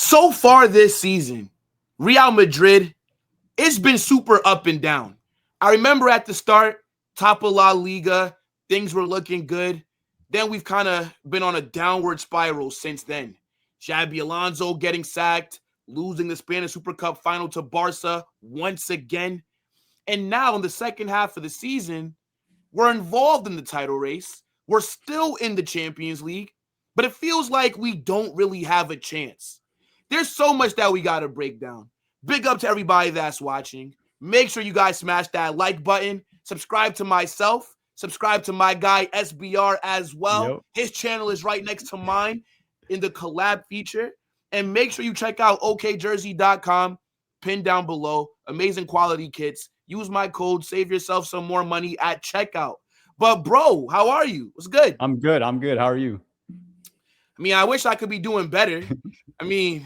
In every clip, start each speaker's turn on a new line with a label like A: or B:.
A: So far this season, Real Madrid, it's been super up and down. I remember at the start, top of La Liga, things were looking good. Then we've kind of been on a downward spiral since then. Xabi Alonso getting sacked, losing the Spanish Super Cup final to Barca once again. And now in the second half of the season, we're involved in the title race. We're still in the Champions League, but it feels like we don't really have a chance. There's so much that we got to break down. Big up to everybody that's watching. Make sure you guys smash that like button. Subscribe to myself. Subscribe to my guy SBR as well.
B: Yep.
A: His channel is right next to mine in the collab feature. And make sure you check out okjersey.com, pinned down below. Amazing quality kits. Use my code. Save yourself some more money at checkout. But, bro, how are you? What's good?
B: I'm good. How are you?
A: I mean, I wish I could be doing better. I mean,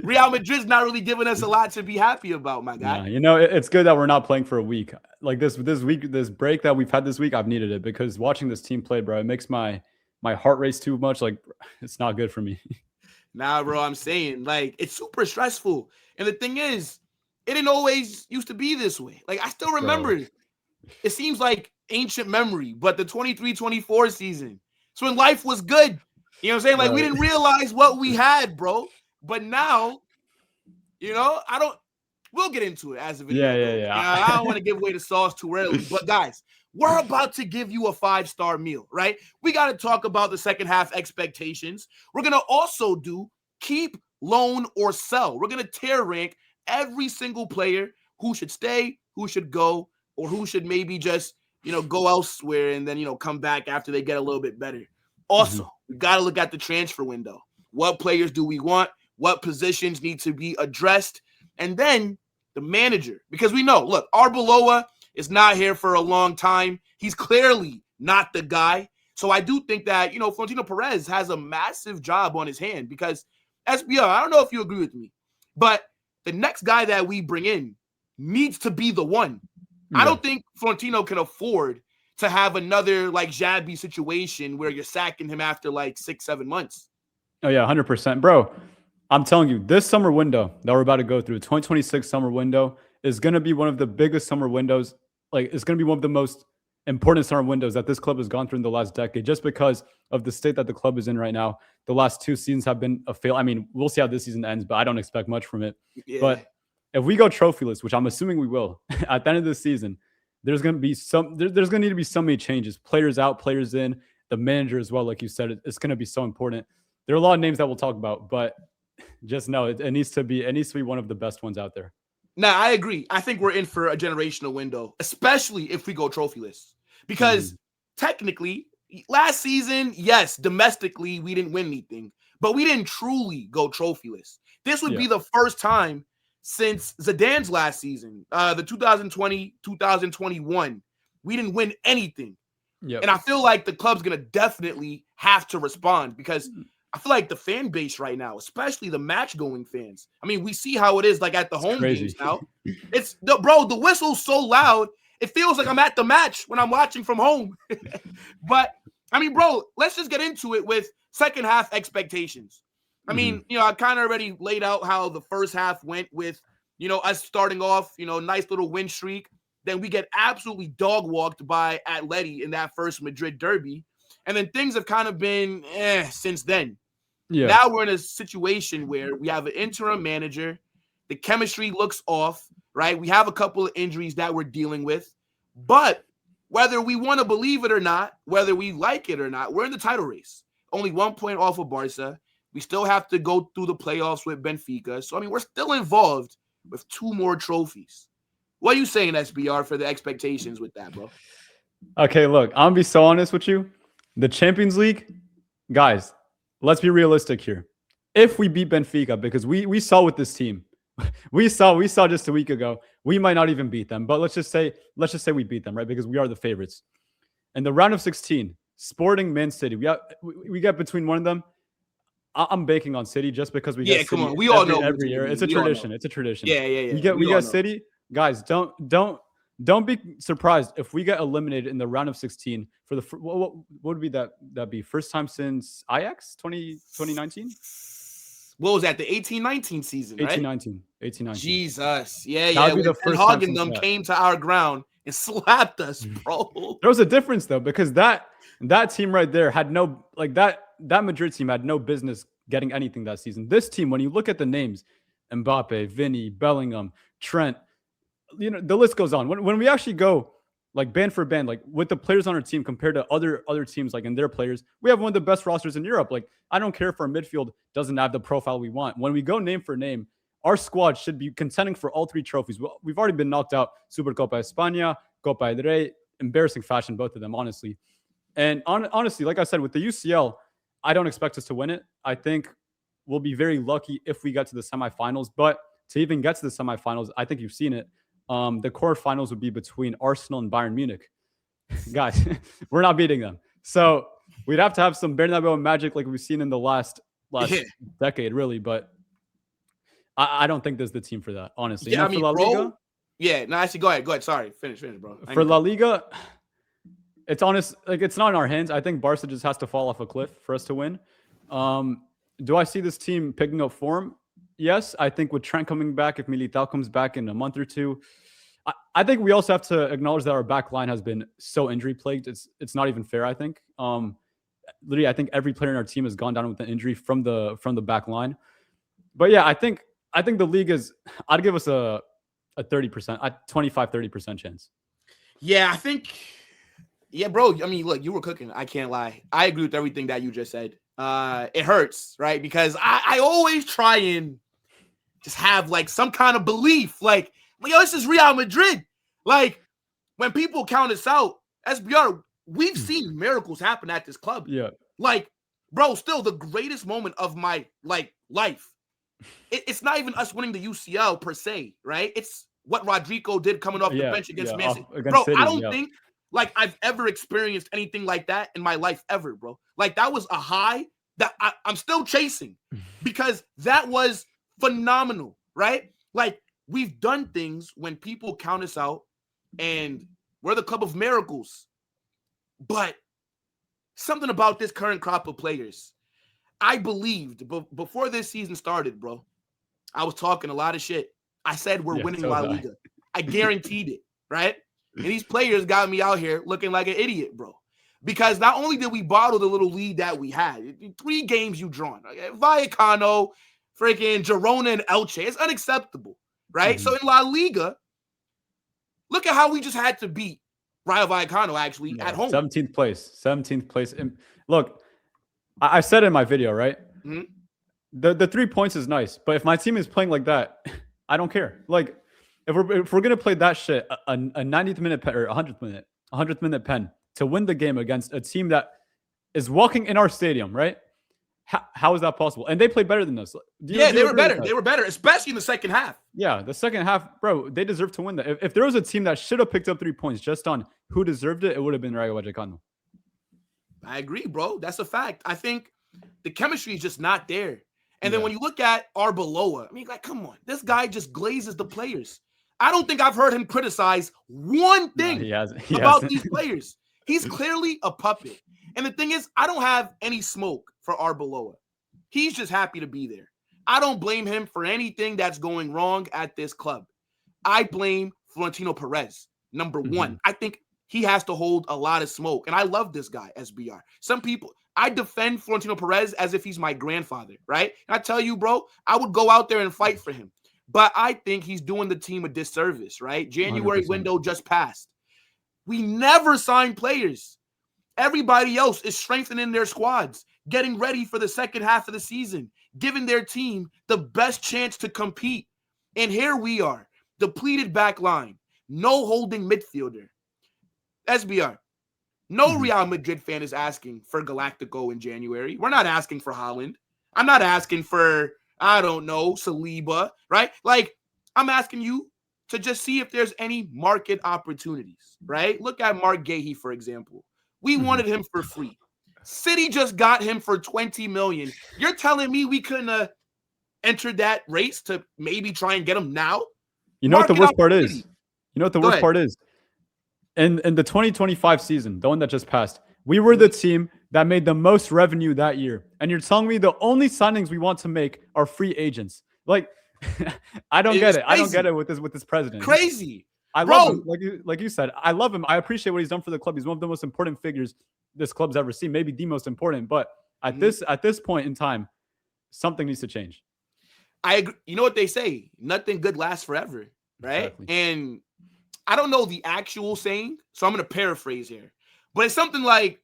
A: Real Madrid's not really giving us a lot to be happy about, my guy.
B: Yeah, you know, it's good that we're not playing for a week. Like this break that we've had this week, I've needed it because watching this team play, bro, it makes my heart race too much. Like, it's not good for me.
A: Nah, bro, I'm saying, like, it's super stressful. And the thing is, it didn't always used to be this way. Like, I still remember it. It seems like ancient memory, but the 23-24 season. So when life was good. You know what I'm saying? Like, we didn't realize what we had, bro. But now, you know, we'll get into it as a video.
B: Yeah.
A: You know, I don't want to give away the sauce too early. But, guys, we're about to give you a 5-star meal, right? We got to talk about the second half expectations. We're going to also do keep, loan, or sell. We're going to tier rank every single player who should stay, who should go, or who should maybe just, you know, go elsewhere and then, you know, come back after they get a little bit better. Also, we got to look at the transfer window. What players do we want? What positions need to be addressed? And then the manager. Because we know, look, Arbeloa is not here for a long time. He's clearly not the guy. So I do think that, you know, Florentino Perez has a massive job on his hand because SBR, I don't know if you agree with me, but the next guy that we bring in needs to be the one. Yeah. I don't think Florentino can afford to have another like Xabi situation where you're sacking him after like 6-7 months.
B: Oh yeah, 100%, bro. I'm telling you, this summer window that we're about to go through, 2026 summer window, is going to be one of the biggest summer windows. Like, it's going to be one of the most important summer windows that this club has gone through in the last decade, just because of the state that the club is in right now. The last 2 seasons have been a fail. I mean, we'll see how this season ends, but I don't expect much from it. Yeah. But if we go trophyless, which I'm assuming we will, at the end of the season, there's going to be there's going to need to be so many changes. Players out, players in, the manager as well. Like you said, it's going to be so important. There are a lot of names that we'll talk about, but just know it needs to be one of the best ones out there.
A: Nah, I agree. I think we're in for a generational window, especially if we go trophyless. Because technically, last season, yes, domestically, we didn't win anything, but we didn't truly go trophyless. This would be the first time since Zidane's last season, the 2020-2021, we didn't win anything. Yep. And I feel like the club's going to definitely have to respond because I feel like the fan base right now, especially the match-going fans, I mean, we see how it is like at the home games now. The whistle's so loud, it feels like I'm at the match when I'm watching from home. But, I mean, bro, let's just get into it with second half expectations. I mean, you know, I kind of already laid out how the first half went with, you know, us starting off, you know, nice little win streak. Then we get absolutely dog-walked by Atleti in that first Madrid derby. And then things have kind of been since then. Yeah. Now we're in a situation where we have an interim manager. The chemistry looks off, right? We have a couple of injuries that we're dealing with. But whether we want to believe it or not, whether we like it or not, we're in the title race. Only 1 point off of Barca. We still have to go through the playoffs with Benfica. So, I mean, we're still involved with 2 more trophies. What are you saying, SBR, for the expectations with that, bro?
B: Okay, look, I'm going to be so honest with you. The Champions League, guys, let's be realistic here. If we beat Benfica, because we saw with this team, we saw just a week ago, we might not even beat them. But let's just say we beat them, right? Because we are the favorites. In the round of 16, Sporting, Man City, we get between one of them. I'm banking on City just because we get City.
A: Come on. We all know
B: every year. It's a tradition. It's a tradition.
A: Yeah.
B: We get City. Guys, don't be surprised if we get eliminated in the round of 16 for the what would be that be first time since Ajax 2019?
A: What was that? The 18-19 season, right?
B: 18-19.
A: Jesus. Yeah.
B: That would be the first time
A: and them came to our ground and slapped us, bro.
B: There was a difference though, because that team right there had no, like, that Madrid team had no business getting anything that season. This team, when you look at the names, Mbappé, Vini, Bellingham, Trent, the list goes on. When we actually go like band for band, like with the players on our team compared to other teams, like in their players, we have one of the best rosters in Europe. Like, I don't care if our midfield doesn't have the profile we want. When we go name for name, our squad should be contending for all 3 trophies. We've already been knocked out: Supercopa España, Copa del Rey, embarrassing fashion, both of them, honestly. And honestly, like I said, with the UCL, I don't expect us to win it. I think we'll be very lucky if we get to the semifinals. But to even get to the semifinals, I think you've seen it. The quarterfinals would be between Arsenal and Bayern Munich. Guys, we're not beating them. So we'd have to have some Bernabeu magic like we've seen in the last decade, really. But I don't think there's the team for that, honestly.
A: Yeah,
B: for La Liga,
A: no, actually, go ahead. Sorry, finish, bro.
B: For La Liga, it's honest. Like, it's not in our hands. I think Barca just has to fall off a cliff for us to win. Do I see this team picking up form? Yes. I think with Trent coming back, if Militao comes back in a month or two, I think we also have to acknowledge that our back line has been so injury plagued. It's not even fair, I think. Literally, I think every player in our team has gone down with an injury from the back line. But yeah, I think the league is, I'd give us a 30%, a 25-30% chance.
A: Yeah, I think, bro. I mean, look, you were cooking. I can't lie. I agree with everything that you just said. It hurts, right? Because I always try and just have like some kind of belief, like, yo, this is Real Madrid. Like, when people count us out, SBR, we've seen miracles happen at this club.
B: Yeah.
A: Like, bro, still the greatest moment of my life. It's not even us winning the UCL per se, right? It's what Rodrigo did coming off the bench against Man City. Bro, City, I don't think like I've ever experienced anything like that in my life ever, bro. Like, that was a high that I'm still chasing because that was phenomenal, right? Like, we've done things when people count us out and we're the club of miracles. But something about this current crop of players, I believed before this season started, bro, I was talking a lot of shit. I said we're winning La Liga. I guaranteed it, right? And these players got me out here looking like an idiot, bro. Because not only did we bottle the little lead that we had, 3 games you drawn, Vallecano, freaking Girona and Elche, it's unacceptable, right? So in La Liga, look at how we just had to beat Rayo Vallecano, actually, at home.
B: 17th place. And look, I said in my video, right? Mm-hmm. The 3 points is nice, but if my team is playing like that, I don't care. Like, if we're gonna play that shit, a 90th minute pen or 100th minute pen to win the game against a team that is walking in our stadium, right? How is that possible? And they played better than us.
A: They were better. They were better, especially in the second half.
B: Yeah, the second half, bro, they deserve to win that. If there was a team that should have picked up 3 points just on who deserved it, it would have been Rayo Vallecano.
A: I agree, bro. That's a fact. I think the chemistry is just not there. And then when you look at Arbeloa, I mean, like, come on. This guy just glazes the players. I don't think I've heard him criticize one thing about these players. He's clearly a puppet. And the thing is, I don't have any smoke for Arbeloa. He's just happy to be there. I don't blame him for anything that's going wrong at this club. I blame Florentino Perez, number one. I think he has to hold a lot of smoke. And I love this guy, SBR. Some people, I defend Florentino Perez as if he's my grandfather, right? And I tell you, bro, I would go out there and fight for him. But I think he's doing the team a disservice, right? January 100%. Window just passed. We never sign players. Everybody else is strengthening their squads, getting ready for the second half of the season, giving their team the best chance to compete. And here we are, depleted back line, no holding midfielder. SBR, no Real Madrid fan is asking for Galactico in January. We're not asking for Haaland. I'm not asking for, I don't know, Saliba, right? Like, I'm asking you to just see if there's any market opportunities, right? Look at Mark Gahey, for example. We wanted him for free. City just got him for $20 million. You're telling me we couldn't have entered that race to maybe try and get him now?
B: You know what the worst part is? You know what the worst part is? In the 2025 season, the one that just passed, we were the team that made the most revenue that year. And you're telling me the only signings we want to make are free agents. Like, I don't get it. I don't get it with this president.
A: Crazy.
B: I love him. Like you said, I love him. I appreciate what he's done for the club. He's one of the most important figures this club's ever seen, maybe the most important. But at this point in time, something needs to change.
A: I agree. You know what they say? Nothing good lasts forever, right? Exactly. And I don't know the actual saying, so I'm going to paraphrase here. But it's something like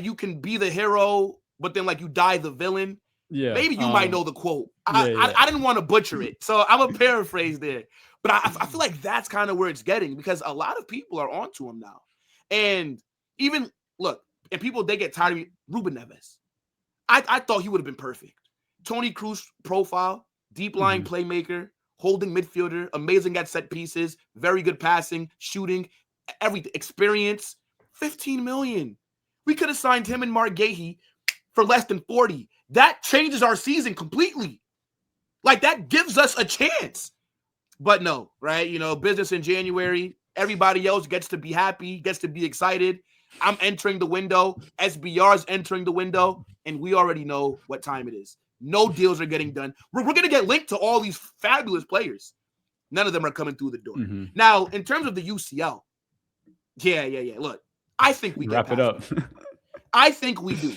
A: you can be the hero, but then like you die the villain.
B: Yeah.
A: Maybe you might know the quote. I didn't want to butcher it, so I'm a paraphrase there. But I feel like that's kind of where it's getting, because a lot of people are onto him now. And even, look, and people, they get tired of me. Ruben Neves. I thought he would have been perfect. Toni Kroos profile, deep line playmaker, holding midfielder, amazing at set pieces, very good passing, shooting, everything, experience. 15 million. We could have signed him and Mark Gahey for less than 40. That changes our season completely. Like, that gives us a chance. But no, right? You know, business in January. Everybody else gets to be happy, gets to be excited. I'm entering the window. SBR's entering the window. And we already know what time it is. No deals are getting done. We're going to get linked to all these fabulous players. None of them are coming through the door. Now, in terms of the UCL, yeah. Look, I think we
B: wrap it up.
A: I think we do.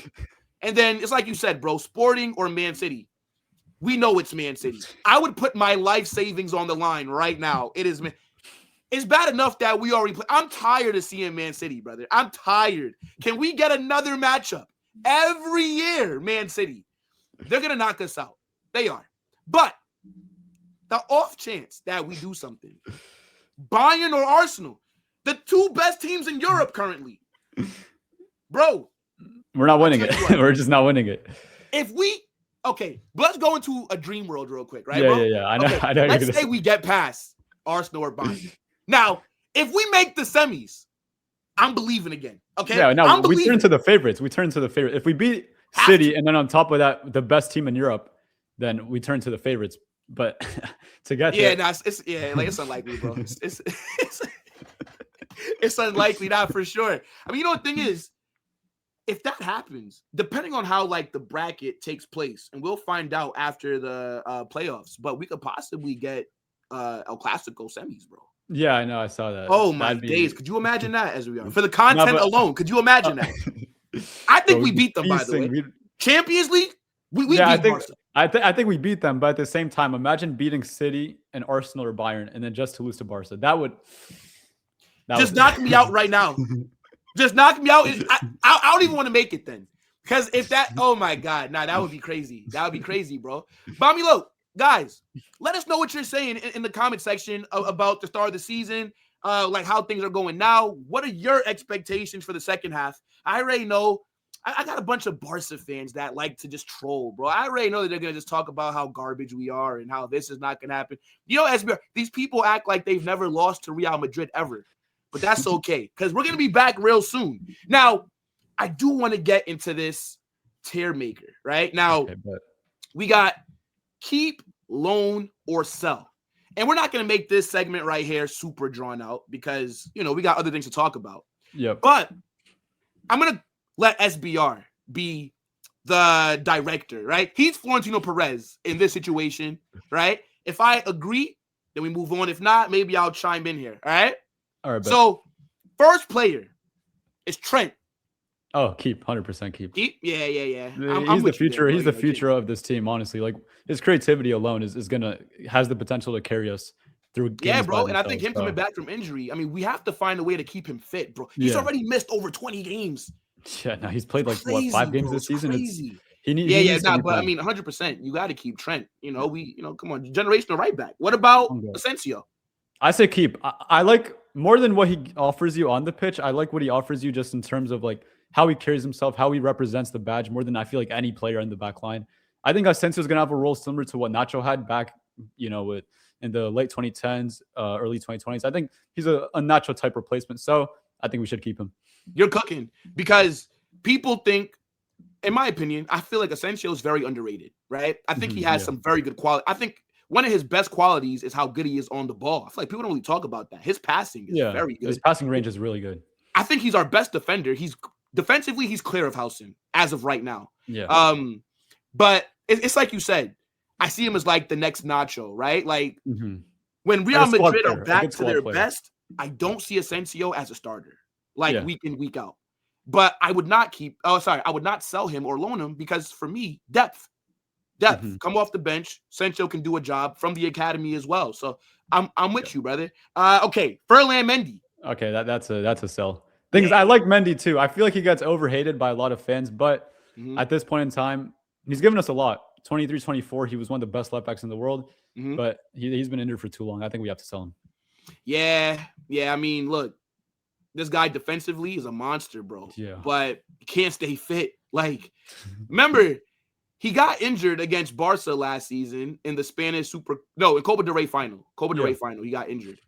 A: And then it's like you said, bro, Sporting or Man City. We know it's Man City. I would put my life savings on the line right now. It's bad enough that we already play. I'm tired of seeing Man City, brother. I'm tired. Can we get another matchup? Every year, Man City. They're going to knock us out. They are. But the off chance that we do something, Bayern or Arsenal, the two best teams in Europe currently. Bro.
B: We're not winning it. We're just not winning it.
A: Okay, let's go into a dream world real quick, right,
B: yeah,
A: bro?
B: Yeah. I know.
A: Okay,
B: I know.
A: Let's say we get past Arsenal or Bayern. Now, if we make the semis, I'm believing again. Okay?
B: Yeah, no, we turn to the favorites. If we beat City and then on top of that, the best team in Europe, then we turn to the favorites. But to get there,
A: it's unlikely, bro. It's unlikely, not for sure. I mean, you know what the thing is, if that happens, depending on how like the bracket takes place, and we'll find out after the playoffs, but we could possibly get El Clasico semis, bro.
B: Yeah, I know. I saw that.
A: Oh my days! Could you imagine that? As we are for the content alone, could you imagine that? I think we beat them. By the way, Champions League, we beat Barca.
B: I think we beat them, but at the same time, imagine beating City and Arsenal or Bayern, and then just to lose to Barca. That would
A: knock me out right now. Just knock me out. I don't even want to make it then, because if that, oh my God, that would be crazy. That would be crazy, bro. But I mean, look, guys, let us know what you're saying in the comment section about the start of the season, like how things are going now. What are your expectations for the second half? I already know. I got a bunch of Barca fans that like to just troll, bro. I already know that they're going to just talk about how garbage we are and how this is not going to happen. You know, SBR, these people act like they've never lost to Real Madrid ever. But that's okay, because we're going to be back real soon. Now, I do want to get into this tier maker, right? Now, we got keep, loan, or sell. And we're not going to make this segment right here super drawn out because, you know, we got other things to talk about.
B: Yeah.
A: But I'm going to let SBR be the director, right? He's Florentino Perez in this situation, right? If I agree, then we move on. If not, maybe I'll chime in here, all right?
B: All right.
A: So, first player is Trent.
B: Oh, keep 100% keep.
A: Keep? Yeah.
B: He's the future. There, he's the future of this team. Honestly, like his creativity alone has the potential to carry us through.
A: Yeah, bro. And I think him coming back from injury. I mean, we have to find a way to keep him fit, bro. He's already missed over 20 games.
B: Yeah, no, he's played like crazy, 5 games this season.
A: Crazy.
B: But
A: I mean, 100%. You got to keep Trent. You know, come on, generational right back. What about Asensio?
B: I say keep. I like more than what he offers you on the pitch. I like what he offers you just in terms of like how he carries himself, how he represents the badge more than I feel like any player in the back line. I think Asensio is going to have a role similar to what Nacho had back, in the late 2010s, early 2020s. I think he's a Nacho type replacement. So I think we should keep him.
A: You're cooking because people think, in my opinion, I feel like Asensio is very underrated, right? I think he has some very good quality. I think one of his best qualities is how good he is on the ball. I feel like people don't really talk about that. His passing is very good.
B: His passing range is really good.
A: I think he's our best defender. He's defensively, he's clear of Housen as of right now.
B: Yeah.
A: But it's like you said, I see him as like the next Nacho, right? Like when Real
B: Like a squad
A: Madrid
B: player,
A: are
B: a
A: back
B: good
A: to
B: squad
A: their
B: player.
A: best, I don't see Asensio as a starter, like week in, week out. But I would not I would not sell him or loan him because for me, depth. Come off the bench. Asensio can do a job from the academy as well. So I'm with you, brother. Okay, Ferland Mendy.
B: Okay, that's a sell. Thing is, I like Mendy too. I feel like he gets overhated by a lot of fans, but at this point in time, he's given us a lot. 23, 24, he was one of the best left backs in the world, but he's been injured for too long. I think we have to sell him.
A: Yeah. I mean, look, this guy defensively is a monster, bro.
B: Yeah.
A: But he can't stay fit. Like, remember, he got injured against Barca last season in the Spanish in Copa del Rey final. He got injured.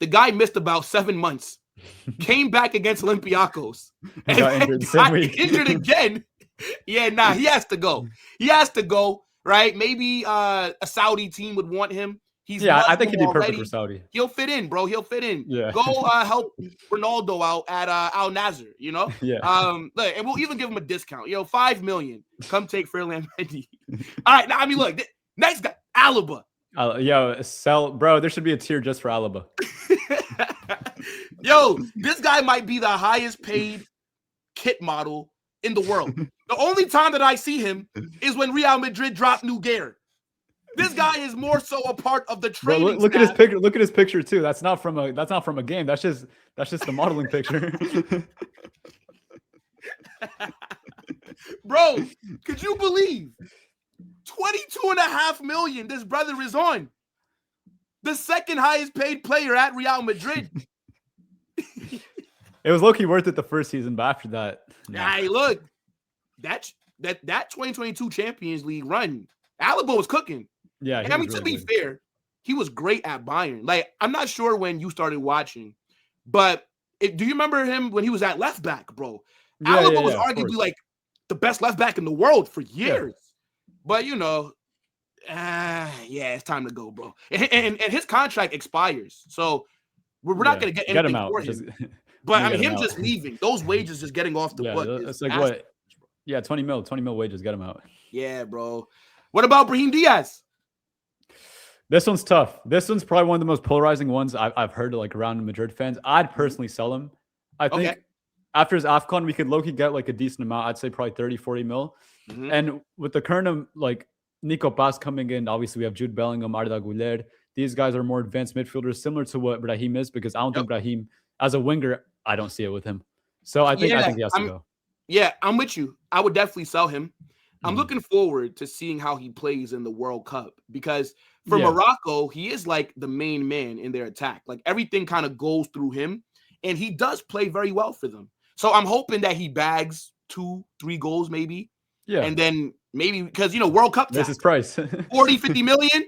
A: The guy missed about 7 months. Came back against Olympiacos and got injured again. Yeah, he has to go. Right? Maybe a Saudi team would want him.
B: I think he'd be perfect for Saudi.
A: He'll fit in, bro. He'll fit in.
B: Yeah.
A: Go help Ronaldo out at Al Nassr, you know?
B: Yeah.
A: Look, and we'll even give him a discount. $5 million. Come take Ferland Mendy. All right, now I mean, look, next guy, Alaba.
B: Sell, bro. There should be a tier just for Alaba.
A: This guy might be the highest paid kit model in the world. The only time that I see him is when Real Madrid drop new gear. This guy is more so a part of the training.
B: Bro, look at his picture. Look at his picture too. That's not from a game. That's just the modeling picture.
A: Bro, could you believe 22.5 million this brother is on? The second highest paid player at Real Madrid.
B: It was low-key worth it the first season, but after that,
A: Hey, look, that 2022 Champions League run, Alaba was cooking.
B: Yeah,
A: and I mean, to be fair, he was great at Bayern. Like, I'm not sure when you started watching, but do you remember him when he was at left back, bro? Alaba was arguably like the best left back in the world for years. But it's time to go, bro. And his contract expires, so we're not going to get anything for him. But I mean, him just leaving, those wages just getting off the book.
B: It's like what? Yeah, 20 mil wages, get him out.
A: Yeah, bro. What about Brahim Diaz?
B: This one's tough. This one's probably one of the most polarizing ones I've heard like around Madrid fans. I'd personally sell him. I think after his AFCON, we could low-key get like a decent amount. I'd say probably 30, 40 mil. And with the current like Nico Paz coming in, obviously we have Jude Bellingham, Arda Güler. These guys are more advanced midfielders, similar to what Brahim is, because I don't think Brahim, as a winger, I don't see it with him. So I think he has to go.
A: Yeah, I'm with you. I would definitely sell him. I'm looking forward to seeing how he plays in the World Cup because for Morocco, he is like the main man in their attack. Like everything kind of goes through him, and he does play very well for them. So I'm hoping that he bags 2-3 goals maybe. Yeah. And then maybe because, World Cup
B: this is price.
A: 40, 50 million.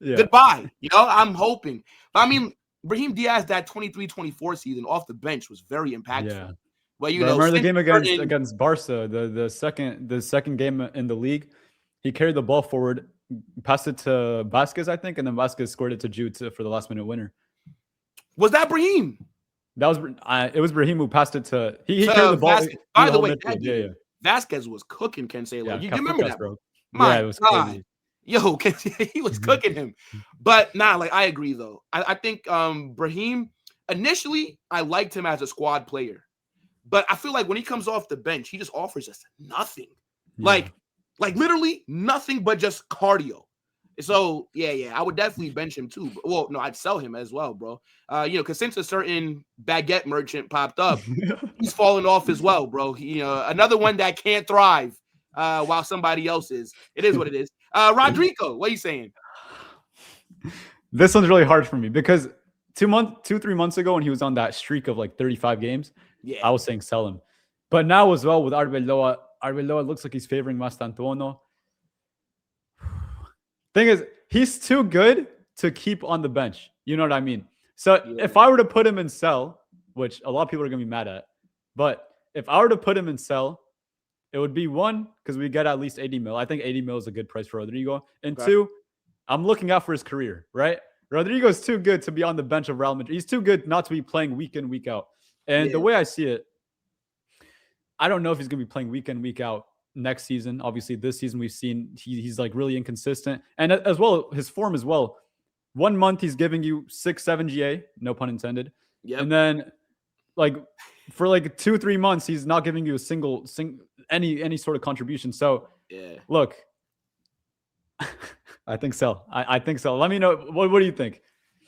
A: Goodbye. I'm hoping. But I mean, Brahim Diaz, that 23-24 season off the bench was very impactful. Yeah. But
B: remember the game against Barca, the second game in the league, he carried the ball forward, passed it to Vasquez, I think, and then Vasquez scored it to Jude for the last minute winner.
A: Was that Brahim?
B: That was it was Brahim who passed it to he carried the ball.
A: Vasquez. By the way, Vasquez was cooking Cancelo. You remember that, bro?
B: Yeah, it was crazy.
A: He was cooking him. But I agree though. I think Brahim, initially I liked him as a squad player. But I feel like when he comes off the bench, he just offers us nothing. Yeah. Like literally nothing but just cardio. So, I would definitely bench him too. Well, no, I'd sell him as well, bro. Because since a certain baguette merchant popped up, he's falling off as well, bro. Another one that can't thrive while somebody else is. It is what it is. Rodrigo, what are you saying?
B: This one's really hard for me because 3 months ago when he was on that streak of like 35 games, I was saying sell him. But now as well with Arbeloa looks like he's favoring Mastantuono. Thing is, he's too good to keep on the bench. You know what I mean? So if I were to put him in sell, which a lot of people are going to be mad at, but if I were to put him in sell, it would be one, because we get at least 80 mil. I think 80 mil is a good price for Rodrigo. And two, I'm looking out for his career, right? Rodrigo's too good to be on the bench of Real Madrid. He's too good not to be playing week in, week out. And the way I see it, I don't know if he's going to be playing week in, week out next season. Obviously, this season we've seen he's like really inconsistent. And as well, his form as well. 1 month he's giving you 6-7 GA, no pun intended.
A: Yep.
B: And then like for like 2-3 months, he's not giving you a single any sort of contribution. So look, I think so. I think so. Let me know. What do you think?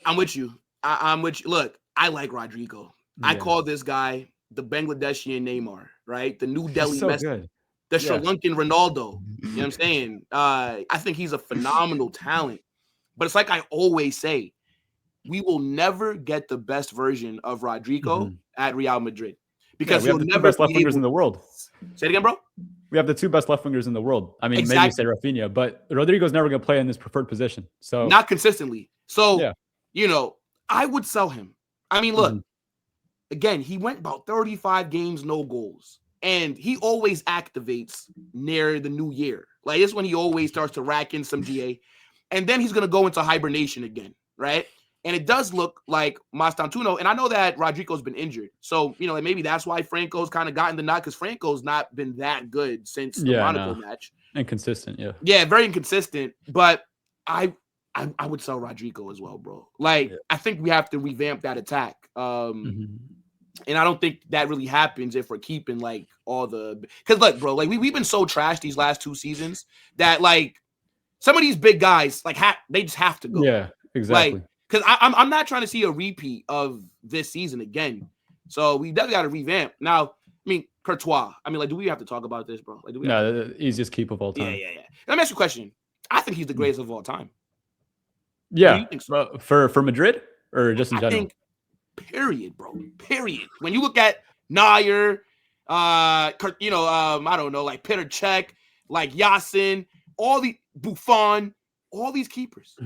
A: I'm with you. I'm with you. Look, I like Rodrigo. I call this guy the Bangladeshian Neymar, right? The New Delhi Messi, the Sri Lankan Ronaldo. You know what I'm saying? I think he's a phenomenal talent. But it's like I always say, we will never get the best version of Rodrigo at Real Madrid because
B: we have the two best left wingers in the world.
A: Say it again, bro.
B: We have the two best left wingers in the world. I mean, maybe you say Rafinha, but Rodrigo's never going to play in his preferred position. So
A: not consistently. So, you know, I would sell him. I mean, look, again, he went about 35 games, no goals. And he always activates near the new year. Like, it's when he always starts to rack in some GA. And then he's going to go into hibernation again, right? And it does look like Mastantuono. And I know that Rodrigo's been injured. So, you know, like maybe that's why Franco's kind of gotten the nod because Franco's not been that good since the Monaco match.
B: Inconsistent,
A: Yeah, very inconsistent. But I would sell Rodrigo as well, bro. Like, I think we have to revamp that attack. And I don't think that really happens if we're keeping, like, all the – because, look, bro, like, we've been so trashed these last 2 seasons that, like, some of these big guys, like, they just have to go.
B: Yeah, exactly.
A: Like, because I'm not trying to see a repeat of this season again. So we definitely got to revamp. Now, I mean, Courtois. I mean, like, do we have to talk about this, bro? Like, do we
B: the easiest keep of all time.
A: Yeah. Let me ask you a question. I think he's the greatest of all time.
B: Yeah. Do you think so? For Madrid or just in general?
A: I think, period, bro. Period. When you look at Neuer, I don't know, like Petr Cech, like Yasin, all the Buffon, all these keepers.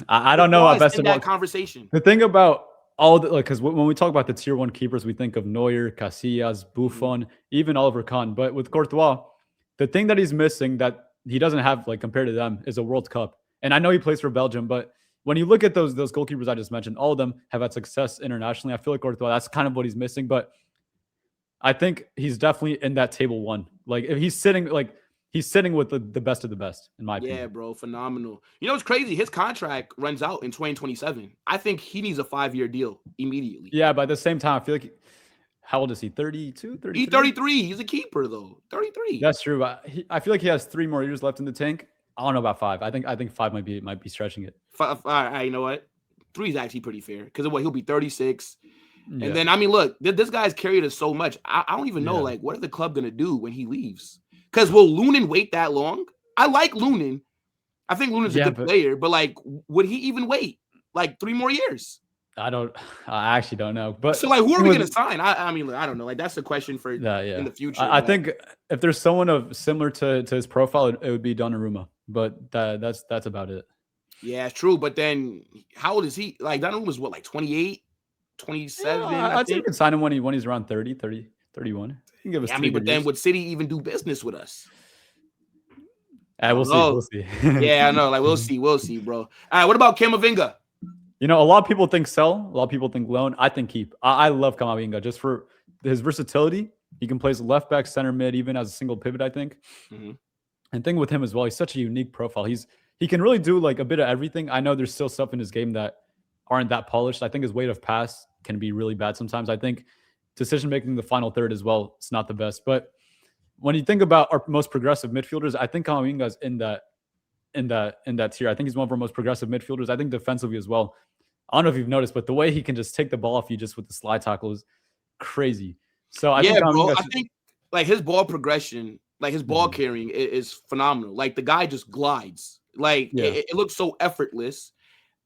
B: I don't know about best of all
A: conversation.
B: The thing about all the, like, because when we talk about the tier 1 keepers, we think of Neuer, Casillas, Buffon, even Oliver Kahn. But with Courtois, the thing that he's missing that he doesn't have, like, compared to them, is a World Cup. And I know he plays for Belgium, but when you look at those goalkeepers I just mentioned, all of them have had success internationally. I feel like Courtois, that's kind of what he's missing. But I think he's definitely in that table 1. Like, if he's sitting with the best of the best, in my opinion.
A: Yeah, bro, phenomenal. You know what's crazy? His contract runs out in 2027. I think he needs a 5-year deal immediately.
B: Yeah, but at the same time, I feel like, how old is he? 32, 33?
A: He's 33. He's a keeper, though. 33.
B: That's true. I feel like he has 3 more years left in the tank. I don't know about 5. I think 5 might be stretching it.
A: 5, you know what? 3 is actually pretty fair because of what he'll be 36. And then, I mean, look, this guy's carried us so much. I don't even know, like, what are the club going to do when he leaves? Because will Lunin wait that long? I like Lunin. I think Lunin's a good player, but, like, would he even wait like 3 more years?
B: I actually don't know. But
A: so, like, who are we going to sign? I mean, I don't know. Like, that's the question for in the future.
B: I think if there's someone similar to his profile, it would be Donnarumma. But that's about it.
A: Yeah, it's true. But then, how old is he? Like, Donnarumma's what, like 28, 27?
B: I'd say you can sign him when he's around 30, 31. You can give us 3
A: but then would City even do business with us?
B: We'll see.
A: Yeah, I know. Like, we'll see, bro. All right, what about Camavinga?
B: You know, a lot of people think sell. A lot of people think loan. I think keep. I love Camavinga just for his versatility. He can play as left back, center mid, even as a single pivot, I think. And thing with him as well, he's such a unique profile. He can really do, like, a bit of everything. I know there's still stuff in his game that aren't that polished. I think his weight of pass can be really bad sometimes. I think decision making in the final third as well, it's not the best. But when you think about our most progressive midfielders, I think Camavinga is in that tier. I think he's one of our most progressive midfielders. I think defensively as well. I don't know if you've noticed, but the way he can just take the ball off you just with the slide tackle is crazy. So I think
A: bro. I think, like, his ball progression, like his ball carrying is phenomenal. Like, the guy just glides. Like, it looks so effortless.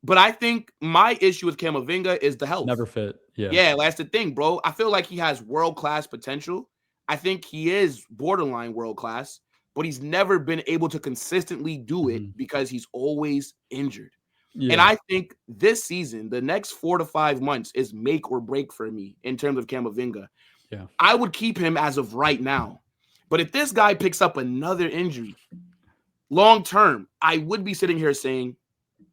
A: But I think my issue with Camavinga is the health.
B: Never fit.
A: Yeah, that's the thing, bro. I feel like he has world-class potential. I think he is borderline world-class, but he's never been able to consistently do it because he's always injured. Yeah. And I think this season, the next 4 to 5 months is make or break for me in terms of Camavinga.
B: Yeah.
A: I would keep him as of right now. But if this guy picks up another injury, long term, I would be sitting here saying,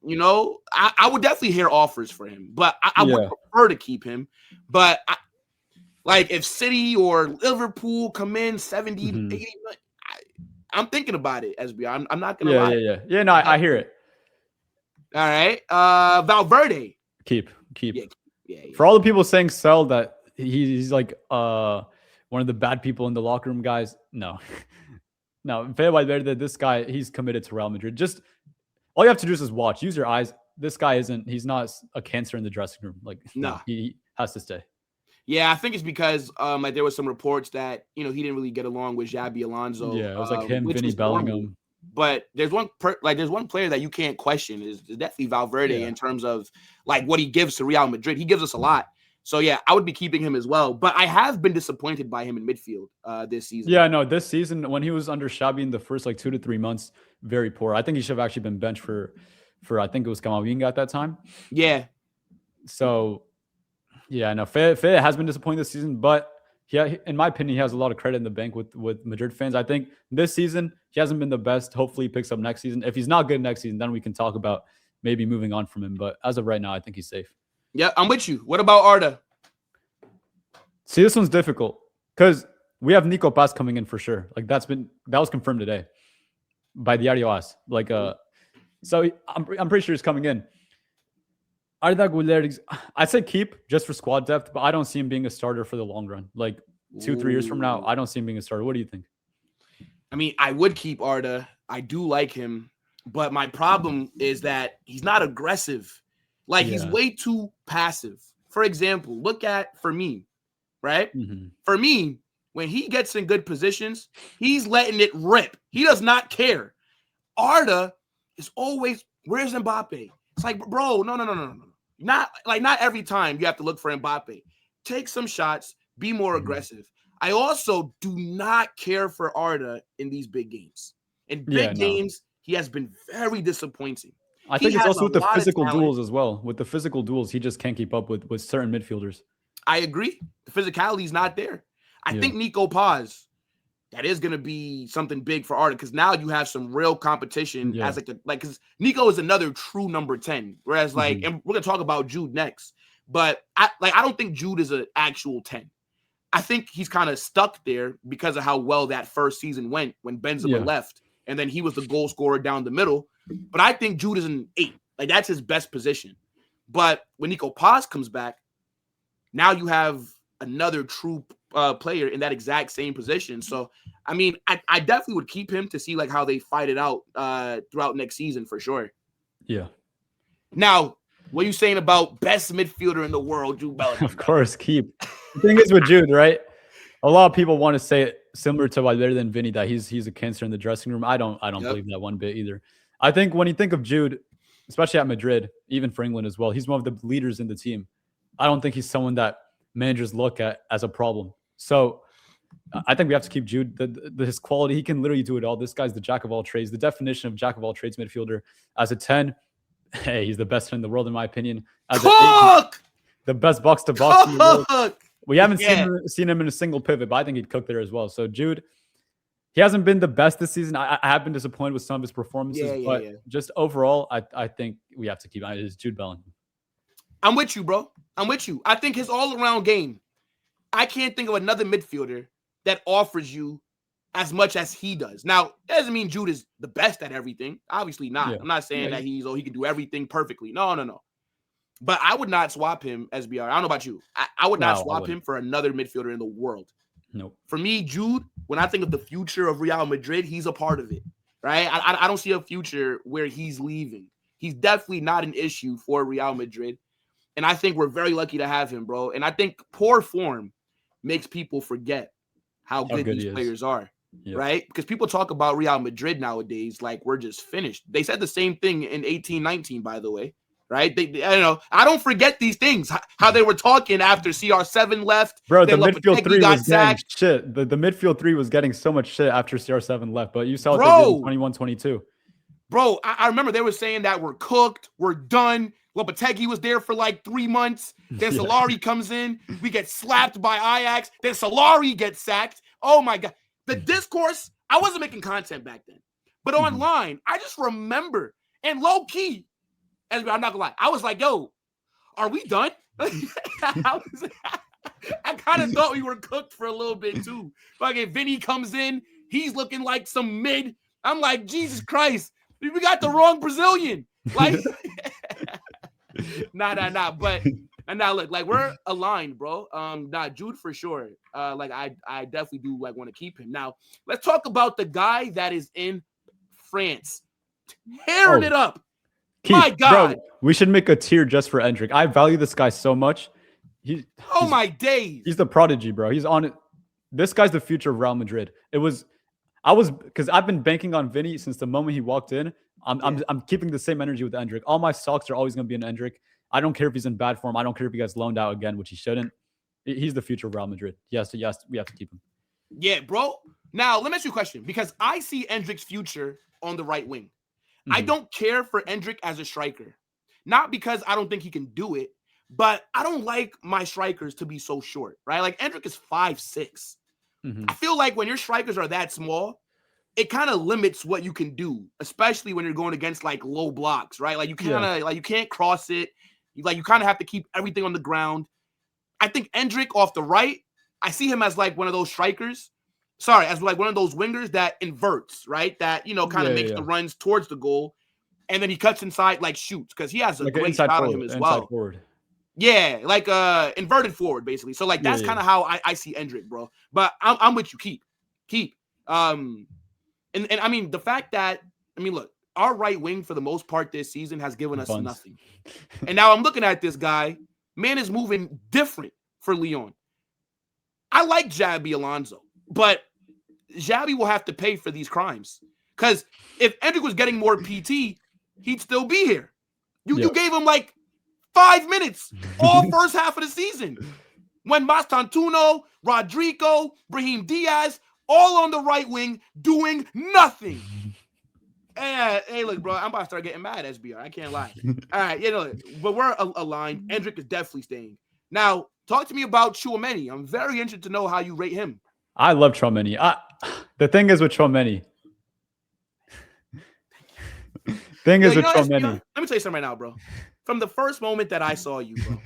A: you know, I would definitely hear offers for him, but I would prefer to keep him. But Like if City or Liverpool come in 70, 80, I'm thinking about it, SB. I'm not going to lie.
B: Yeah, no, I hear it.
A: All right. Valverde.
B: Keep.
A: Yeah.
B: For all the people saying sell that he's like one of the bad people in the locker room, guys, no. No, Valverde, this guy, he's committed to Real Madrid. Just all you have to do is just watch. Use your eyes. This guy he's not a cancer in the dressing room. Like, no, he has to stay.
A: Yeah, I think it's because like there was some reports that, he didn't really get along with Xabi Alonso.
B: Yeah, it was like him, Vini, Bellingham.
A: But there's one player that you can't question is definitely Valverde in terms of like what he gives to Real Madrid. He gives us a lot. So yeah, I would be keeping him as well. But I have been disappointed by him in midfield this season.
B: Yeah, no, this season when he was under Xabi in the first like 2 to 3 months, very poor. I think he should have actually been benched for I think it was Camavinga at that time.
A: Yeah.
B: So yeah, no, Fede has been disappointed this season, but in my opinion, he has a lot of credit in the bank with Madrid fans. I think this season he hasn't been the best. Hopefully he picks up next season. If he's not good next season, then we can talk about maybe moving on from him. But as of right now, I think he's safe.
A: Yeah, I'm with you. What about Arda?
B: See, this one's difficult because we have Nico Paz coming in for sure. Like that was confirmed today by Diario AS. Like so I'm pretty sure he's coming in. Arda Güler, I'd say keep just for squad depth, but I don't see him being a starter for the long run. Like 2-3 years from now, I don't see him being a starter. What do you think?
A: I mean, I would keep Arda. I do like him, but my problem is that he's not aggressive. Like he's way too passive. For example, look at Fermin, right? Fermin, when he gets in good positions, he's letting it rip. He does not Arda is always, where's Mbappé? It's like, bro, no. Not every time you have to look for Mbappé. Take some shots, be more aggressive. I also do not care for Arda in these big games. In big games, he has been very disappointing.
B: I think it's also with the physical duels as well. With the physical duels, he just can't keep up with certain midfielders. I
A: agree. The physicality is not there. I think Nico Paz, that is going to be something big for Arda because now you have some real competition as because Nico is another true number 10. Whereas and we're going to talk about Jude next, but I don't think Jude is an actual 10. I think he's kind of stuck there because of how well that first season went when Benzema left, and then he was the goal scorer down the middle. But I think Jude is an 8. Like that's his best position. But when Nico Paz comes back, now you have another true player in that exact same position. So, I mean, I definitely would keep him to see like how they fight it out throughout next season for sure.
B: Yeah.
A: Now, what are you saying about best midfielder in the world, Jude Bellingham?
B: Of course, keep. The thing is with Jude, right? A lot of people want to say it similar to Valverde and Vini that he's a cancer in the dressing room. I don't believe that one bit either. I think when you think of Jude, especially at Madrid, even for England as well, he's one of the leaders in the team. I don't think he's someone that managers look at as a problem. So I think we have to keep Jude. His quality, he can literally do it all. This guy's the jack of all trades. The definition of jack of all trades midfielder. As a 10, hey, he's the best in the world in my opinion. As a 8, the best box to box in the world. We haven't seen him in a single pivot, but I think he'd cook there as well. So Jude, he hasn't been the best this season. I have been disappointed with some of his performances, but just overall, I think we have to keep it. It's Jude Bellingham.
A: I'm with you, bro. I'm with you. I think his all-around game, I can't think of another midfielder that offers you as much as he does. Now, that doesn't mean Jude is the best at everything. Obviously not. I'm not saying that he can do everything perfectly. No. But I would not swap him, SBR. I don't know about you. I would not swap him for another midfielder in the world.
B: No.
A: For me, Jude, when I think of the future of Real Madrid, he's a part of it, right? I don't see a future where he's leaving. He's definitely not an issue for Real Madrid. And I think we're very lucky to have him, bro. And I think poor form makes people forget how good these players are, right? Because people talk about Real Madrid nowadays like we're just finished. They said the same thing in 18-19, by the way, right? I don't forget these things, how they were talking after CR7 left.
B: Bro, the midfield 3 was getting shit. The midfield 3 was getting so much shit after CR7 left, but you saw what they did in 21-22.
A: Bro, I remember they were saying that we're cooked, we're done. Lopetegui was there for like 3 months. Then Solari comes in. We get slapped by Ajax. Then Solari gets sacked. Oh, my God. The discourse, I wasn't making content back then. But online, I just remember. And low-key, I'm not going to lie, I was like, yo, are we done? I kind of thought we were cooked for a little bit too. Fucking Vini comes in, he's looking like some mid. I'm like, Jesus Christ, we got the wrong Brazilian. Like, nah. But and now look, like we're aligned, bro. Jude for sure. I definitely do like want to keep him. Now let's talk about the guy that is in France, tearing it up. My God,
B: bro, we should make a tier just for Endrick. I value this guy so much.
A: My days.
B: He's the prodigy, bro. He's on it. This guy's the future of Real Madrid. Because I've been banking on Vini since the moment he walked in. I'm keeping the same energy with Endrick. All my stocks are always going to be in Endrick. I don't care if he's in bad form. I don't care if he gets loaned out again, which he shouldn't. He's the future of Real Madrid. Yes, we have to keep him.
A: Yeah, bro. Now, let me ask you a question, because I see Endrick's future on the right wing. Mm-hmm. I don't care for Endrick as a striker. Not because I don't think he can do it, but I don't like my strikers to be so short, right? Like, Endrick is 5'6". Mm-hmm. I feel like when your strikers are that small, it kind of limits what you can do, especially when you're going against, like, low blocks, right? Like, you can't cross it. You kind of have to keep everything on the ground. I think Endrick off the right, I see him as like one of those strikers. Sorry, as like one of those wingers that inverts, right? That, kind of makes the runs towards the goal. And then he cuts inside, like shoots, because he has a great shot on him as well. Forward. Yeah, like inverted forward, basically. So like that's kind of how I see Endrick, bro. But I'm with you. Keep. And I mean the fact that look, our right wing for the most part this season has given us nothing. And now I'm looking at this guy. Man is moving different for Lyon. I like Xabi Alonso, but Xabi will have to pay for these crimes. Because if Enrique was getting more PT, he'd still be here. You gave him like 5 minutes all first half of the season. When Mastantuono, Rodrigo, Brahim Diaz, all on the right wing doing nothing. Hey, look, bro, I'm about to start getting mad, SBR. I can't lie. All right, but we're aligned. Endrick is definitely staying. Now, talk to me about Tchouaméni. I'm very interested to know how you rate him.
B: I love Tchouaméni. The thing is with Tchouaméni. Let me tell you
A: something right now, bro. From the first moment that I saw you, bro,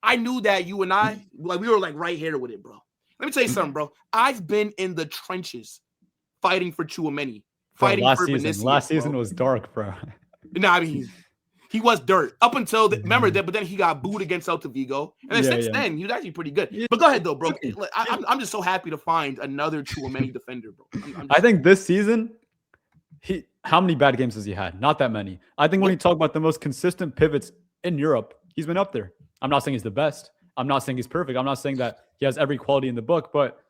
A: I knew that you and I, we were like right here with it, bro. Let me tell you something, bro. I've been in the trenches fighting for Tchouaméni.
B: Last season was dark, bro.
A: No, he was dirt up until remember that, but then he got booed against Celta Vigo, and then since then he was actually pretty good. But go ahead though, bro. I'm just so happy to find another Tchouaméni defender, bro.
B: I think this season, how many bad games has he had? Not that many. I think when you talk about the most consistent pivots in Europe, he's been up there. I'm not saying he's the best. I'm not saying he's perfect. I'm not saying that he has every quality in the book, but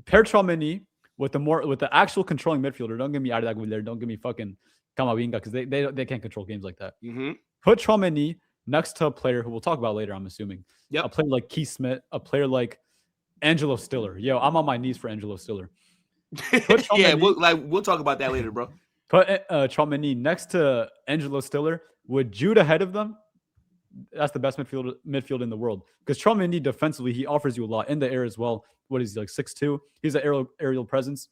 B: pair Tchouaméni with the actual controlling midfielder. Don't give me Arda Güler. Don't give me fucking Camavinga, because they can't control games like that. Mm-hmm. Put Tchouaméni next to a player who we'll talk about later, I'm assuming. Yep. A player like Keith Smith, a player like Angelo Stiller. Yo, I'm on my knees for Angelo Stiller.
A: We'll talk about that later, bro.
B: Put Tchouaméni next to Angelo Stiller with Jude ahead of them. That's the best midfield in the world. Because Tchouaméni defensively, he offers you a lot in the air as well. What is he, like 6'2"? He's an aerial presence.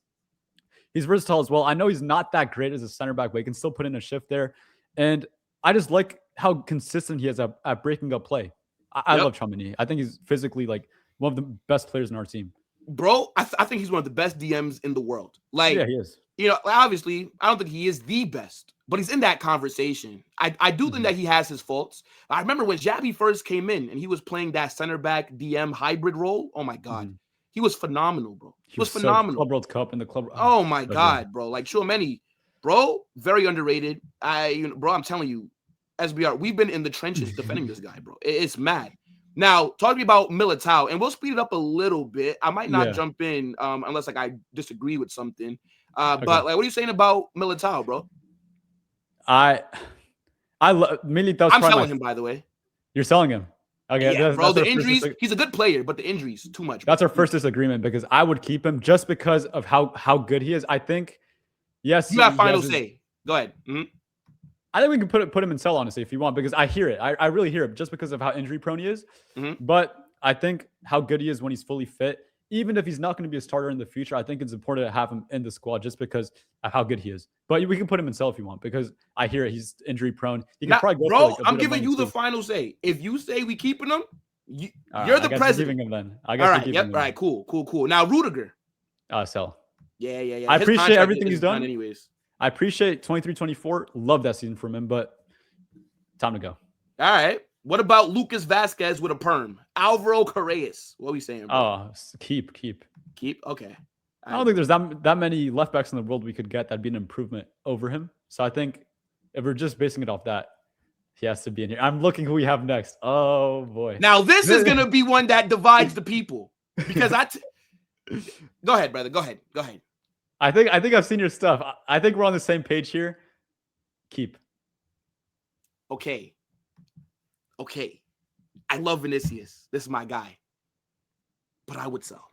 B: He's versatile as well. I know he's not that great as a center back, but he can still put in a shift there. And I just like how consistent he is at breaking up play. I love Tchouaméni. I think he's physically like one of the best players in our team.
A: Bro, I think he's one of the best DMs in the world. Like,
B: yeah, he is.
A: Obviously, I don't think he is the best, but he's in that conversation. I do think that he has his faults. I remember when Xabi first came in and he was playing that center back DM hybrid role. Oh my God. He was phenomenal, bro. He was phenomenal.
B: Club World Cup and the club.
A: Oh my God, bro. Like Tchouaméni, bro, very underrated. I'm telling you, SBR, we've been in the trenches defending this guy, bro. It's mad. Now, talk to me about Militao, and we'll speed it up a little bit. I might not jump in unless I disagree with something. But what are you saying about Militao, bro?
B: I love Militao.
A: I'm selling him, by the way.
B: You're selling him. Okay,
A: yeah, bro. The injuries, he's a good player, but the injuries too much.
B: That's our first disagreement, because I would keep him just because of how good he is. I think, yes.
A: You have final say. Go ahead. Mm-hmm.
B: I think we can put him in sell, honestly, if you want, because I hear it. I really hear it just because of how injury prone he is. Mm-hmm. But I think how good he is when he's fully fit, even if he's not going to be a starter in the future, I think it's important to have him in the squad just because of how good he is. But we can put him in sell if you want, because I hear it. He's injury prone. He can probably go
A: bro, I'm giving you the final say. If you say we keeping him, You're the president.
B: Him then.
A: All right. Yep. All right. Cool. Now Rudiger.
B: Sell.
A: Yeah.
B: I appreciate everything he's done.
A: Anyways.
B: I appreciate 23-24. Love that season from him, but time to go.
A: All right. What about Lucas Vasquez with a perm? Alvaro Carreras. What are we saying, bro?
B: Oh, keep.
A: Okay.
B: I don't think there's that many left backs in the world we could get that'd be an improvement over him. So I think if we're just basing it off that, he has to be in here. I'm looking who we have next. Oh boy.
A: Now this is gonna be one that divides the people because Go ahead, brother. Go ahead.
B: I think I've seen your stuff. I think we're on the same page here. Keep.
A: Okay. I love Vinicius. This is my guy. But I would sell.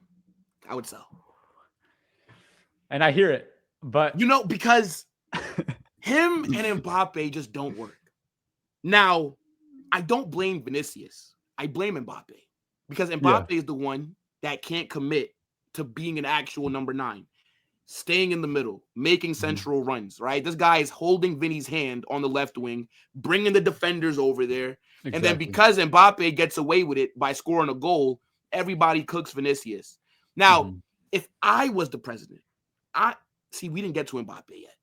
B: And I hear it, but
A: because him and Mbappé just don't work. Now, I don't blame Vinicius. I blame Mbappé because Mbappé is the one that can't commit to being an actual number 9, staying in the middle, making central runs, right? This guy is holding Vini's hand on the left wing, bringing the defenders over there. Exactly. And then because Mbappé gets away with it by scoring a goal, everybody cooks Vinicius. Now, if I was the president, we didn't get to Mbappé yet,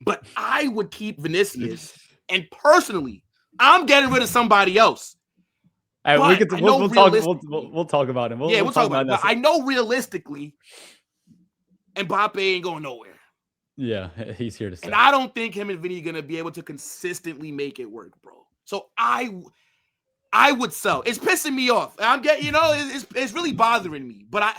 A: but I would keep Vinicius, and personally, I'm getting rid of somebody else.
B: We'll talk about him. We'll talk about it.
A: But I know realistically, Mbappé ain't going nowhere.
B: Yeah, he's here to stay.
A: And I don't think him and Vini are going to be able to consistently make it work, bro. So I would sell. It's pissing me off. I'm getting, it's really bothering me. But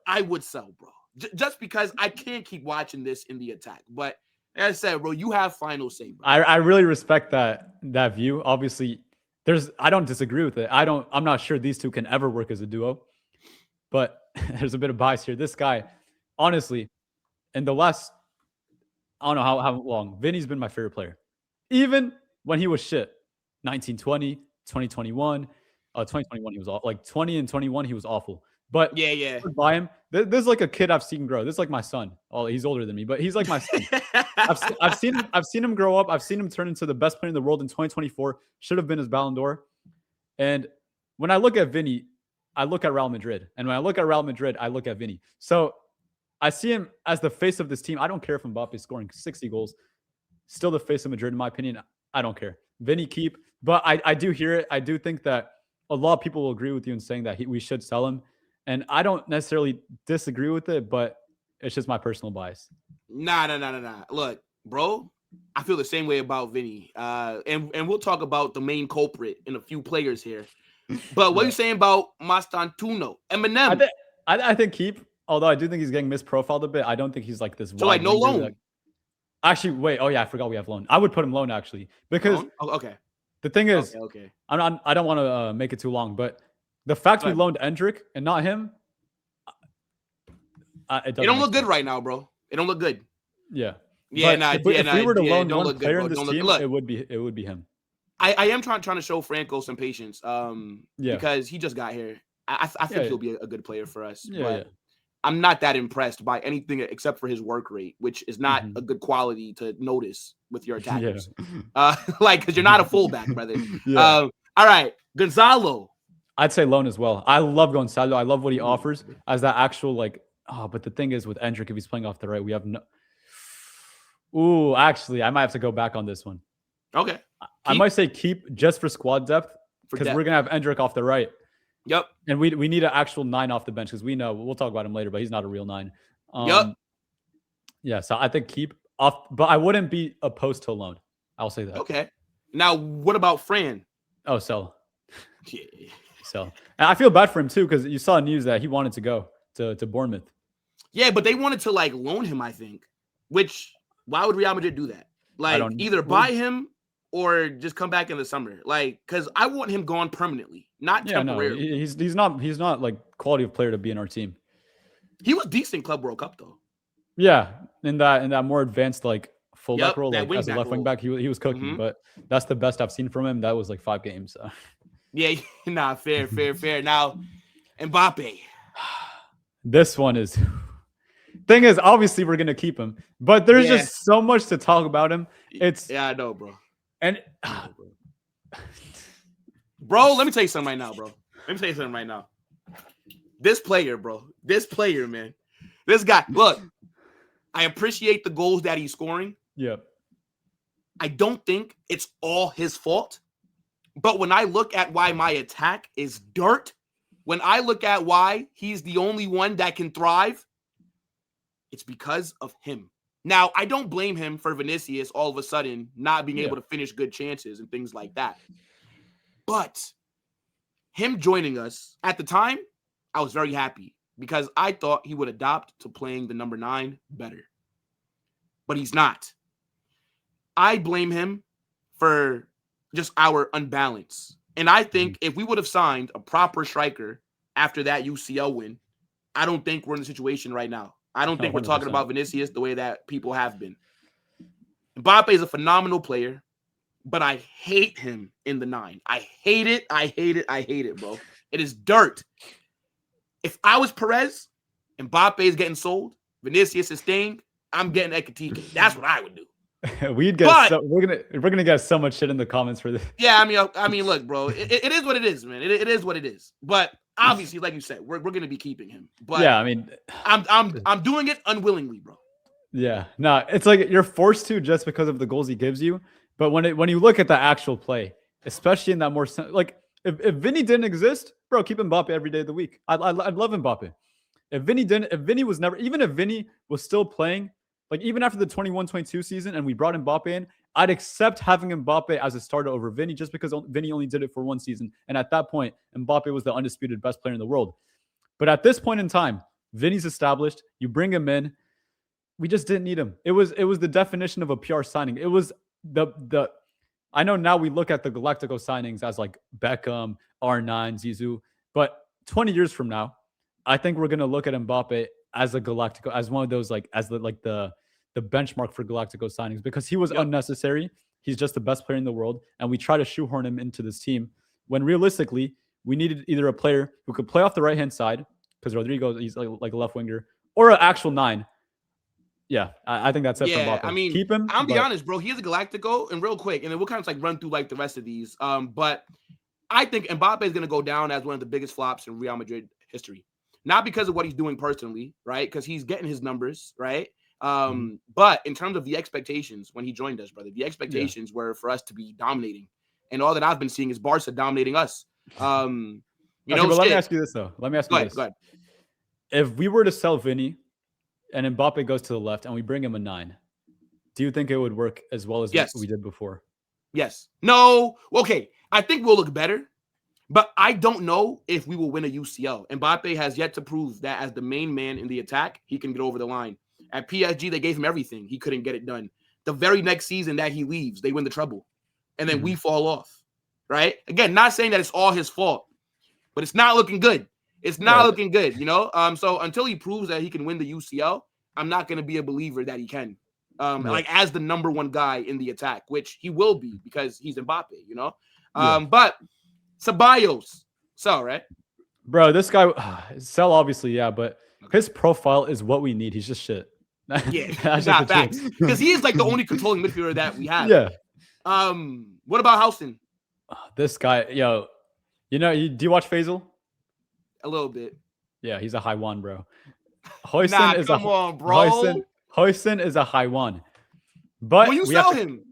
A: I would sell, bro. Just because I can't keep watching this in the attack. But as I said, bro, you have final say, bro.
B: I really respect that view. Obviously, I don't disagree with it. I'm not sure these two can ever work as a duo. But there's a bit of bias here. This guy, honestly, in the last, I don't know how long, Vini's been my favorite player. Even when he was shit. 1920, 2021, 2021, he was like 20 and 21, he was awful. But by him, this is like a kid I've seen grow. This is like my son. Oh, he's older than me, but he's like my son. I've seen him grow up. I've seen him turn into the best player in the world in 2024. Should have been his Ballon d'Or. And when I look at Vini, I look at Real Madrid. And when I look at Real Madrid, I look at Vini. So I see him as the face of this team. I don't care if Mbappé is scoring 60 goals. Still the face of Madrid, in my opinion. I don't care. Vini keep. But I do hear it. I do think that a lot of people will agree with you in saying that we should sell him. And I don't necessarily disagree with it, but it's just my personal bias.
A: Nah. Look, bro, I feel the same way about Vini. And we'll talk about the main culprit in a few players here. But what are you saying about Mastantuono? Eminem?
B: I think keep. Although I do think he's getting misprofiled a bit. I don't think he's like this.
A: So like no loan?
B: Actually, wait. Oh yeah, I forgot we have loan. I would put him loan actually. Because
A: okay.
B: The thing is,
A: okay.
B: I don't want to make it too long, but the fact we loaned Enrique and not him,
A: it don't look good right now, bro. It don't look good.
B: Yeah.
A: If we
B: were to loan one player in this team, it would be him.
A: I am trying to show Franco some patience. Because he just got here. I think he'll be a good player for us. But I'm not that impressed by anything except for his work rate, which is not a good quality to notice with your attackers. Because you're not a fullback, brother. All right, Gonzalo.
B: I'd say loan as well. I love Gonzalo. I love what he offers as that actual but the thing is with Enrique, if he's playing off the right, we have no. Ooh, actually, I might have to go back on this one.
A: Okay.
B: I might say keep just for squad depth because we're gonna have Enrique off the right.
A: Yep.
B: And we need an actual 9 off the bench because we know we'll talk about him later, but he's not a real 9.
A: Yep.
B: Yeah, so I think keep off, but I wouldn't be opposed to loan. I'll say that.
A: Okay. Now, what about Fran?
B: Oh, sell.
A: Yeah.
B: Sell. And I feel bad for him too because you saw news that he wanted to go to Bournemouth.
A: Yeah, but they wanted to loan him, I think. Which why would Real Madrid do that? Either buy him or just come back in the summer. Because I want him gone permanently, not temporarily.
B: No, he's not like quality of player to be in our team.
A: He was decent Club World Cup though.
B: Yeah, in that more advanced fullback role, as a left wing back, he was cooking. But that's the best I've seen from him. That was 5 games. So.
A: Yeah, fair. Now, Mbappé.
B: This one is. Thing is, obviously we're gonna keep him, but there's just so much to talk about him.
A: I know, bro.
B: And
A: bro, let me tell you something right now, bro. Let me tell you something right now. This player, bro. This player, man. This guy. Look, I appreciate the goals that he's scoring.
B: Yeah.
A: I don't think it's all his fault. But when I look at why my attack is dirt, when I look at why he's the only one that can thrive, it's because of him. Now, I don't blame him for Vinicius all of a sudden not being able to finish good chances and things like that. But him joining us at the time, I was very happy because I thought he would adopt to playing the number 9 better. But he's not. I blame him for just our unbalance. And I think if we would have signed a proper striker after that UCL win, I don't think we're in the situation right now. I don't think 100%. We're talking about Vinicius the way that people have been. Mbappé is a phenomenal player, but I hate him in the 9. I hate it. I hate it. I hate it, bro. It is dirt. If I was Perez, Mbappé is getting sold, Vinicius is staying, I'm getting Ekitike. That's what I would do.
B: We'd get we're gonna get so much shit in the comments for this.
A: Yeah, I mean, look, bro, it is what it is, man. It is what it is. But obviously, like you said, we're gonna be keeping him. But
B: yeah, I mean,
A: I'm doing it unwillingly, bro.
B: Yeah, no, it's like you're forced to just because of the goals he gives you. But when you look at the actual play, especially in that more like if Vini didn't exist, bro, keep Mbappé every day of the week. I'd love Mbappé. If Vini was never, even if Vini was still playing. Like, even after the 21-22 season and we brought Mbappé in, I'd accept having Mbappé as a starter over Vini just because Vini only did it for one season. And at that point, Mbappé was the undisputed best player in the world. But at this point in time, Vini's established. You bring him in. We just didn't need him. It was the definition of a PR signing. It was the I know now we look at the Galactico signings as like Beckham, R9, Zizou. But 20 years from now, I think we're going to look at Mbappé as a Galactico, as one of those, like, as the benchmark for Galactico signings, because he was unnecessary. He's just the best player in the world. And we try to shoehorn him into this team when realistically we needed either a player who could play off the right-hand side, because Rodrigo, he's like a left winger, or an actual 9. Yeah, I think that's it for Mbappé.
A: I mean,
B: keep him.
A: I'll be honest, bro. He is a Galactico, and real quick, and then we'll kind of like run through like the rest of these. But I think Mbappé is going to go down as one of the biggest flops in Real Madrid history. Not because of what he's doing personally, right? Because he's getting his numbers, right? But in terms of the expectations when he joined us, brother, the expectations were for us to be dominating. And all that I've been seeing is Barca dominating us.
B: Let me ask you this, though. Let me ask you this.
A: Go ahead.
B: If we were to sell Vini and Mbappé goes to the left and we bring him a 9, do you think it would work as well as we did before?
A: Yes. No. Okay. I think we'll look better. But I don't know if we will win a UCL. Mbappé has yet to prove that as the main man in the attack, he can get over the line. At PSG, they gave him everything. He couldn't get it done. The very next season that he leaves, they win the treble. And then we fall off, right? Again, not saying that it's all his fault, but it's not looking good. It's not looking good, you know? So until he proves that he can win the UCL, I'm not going to be a believer that he can. Like as the number 1 guy in the attack, which he will be because he's Mbappé, you know? But Ceballos, sell, right?
B: Bro, this guy, sell obviously, but his profile is what we need. He's just shit.
A: Yeah, he's not facts. Because he is like the only controlling midfielder that we have.
B: Yeah.
A: What about Housen?
B: This guy, do you watch Faisal?
A: A little bit.
B: Yeah, he's a Haiwan, bro. Hoyson is
A: come on, bro.
B: Hoyson is a Haiwan. But
A: will you sell him?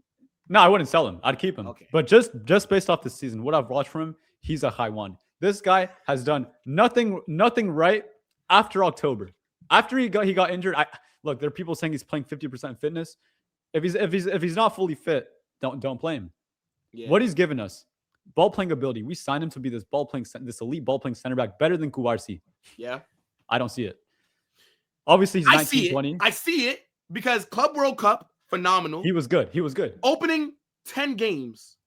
B: No, I wouldn't sell him. I'd keep him. Okay. But just based off the season, what I've watched from him, he's a Haiwan. This guy has done nothing right after October. After he got injured, look, there are people saying he's playing 50% fitness. If he's not fully fit, don't play him. Yeah. What he's given us, ball playing ability. We signed him to be this elite ball playing center back, better than Kuwarsi.
A: Yeah.
B: I don't see it. Obviously, he's 19, 20.
A: I see it because Club World Cup, phenomenal.
B: He was good.
A: Opening 10 games.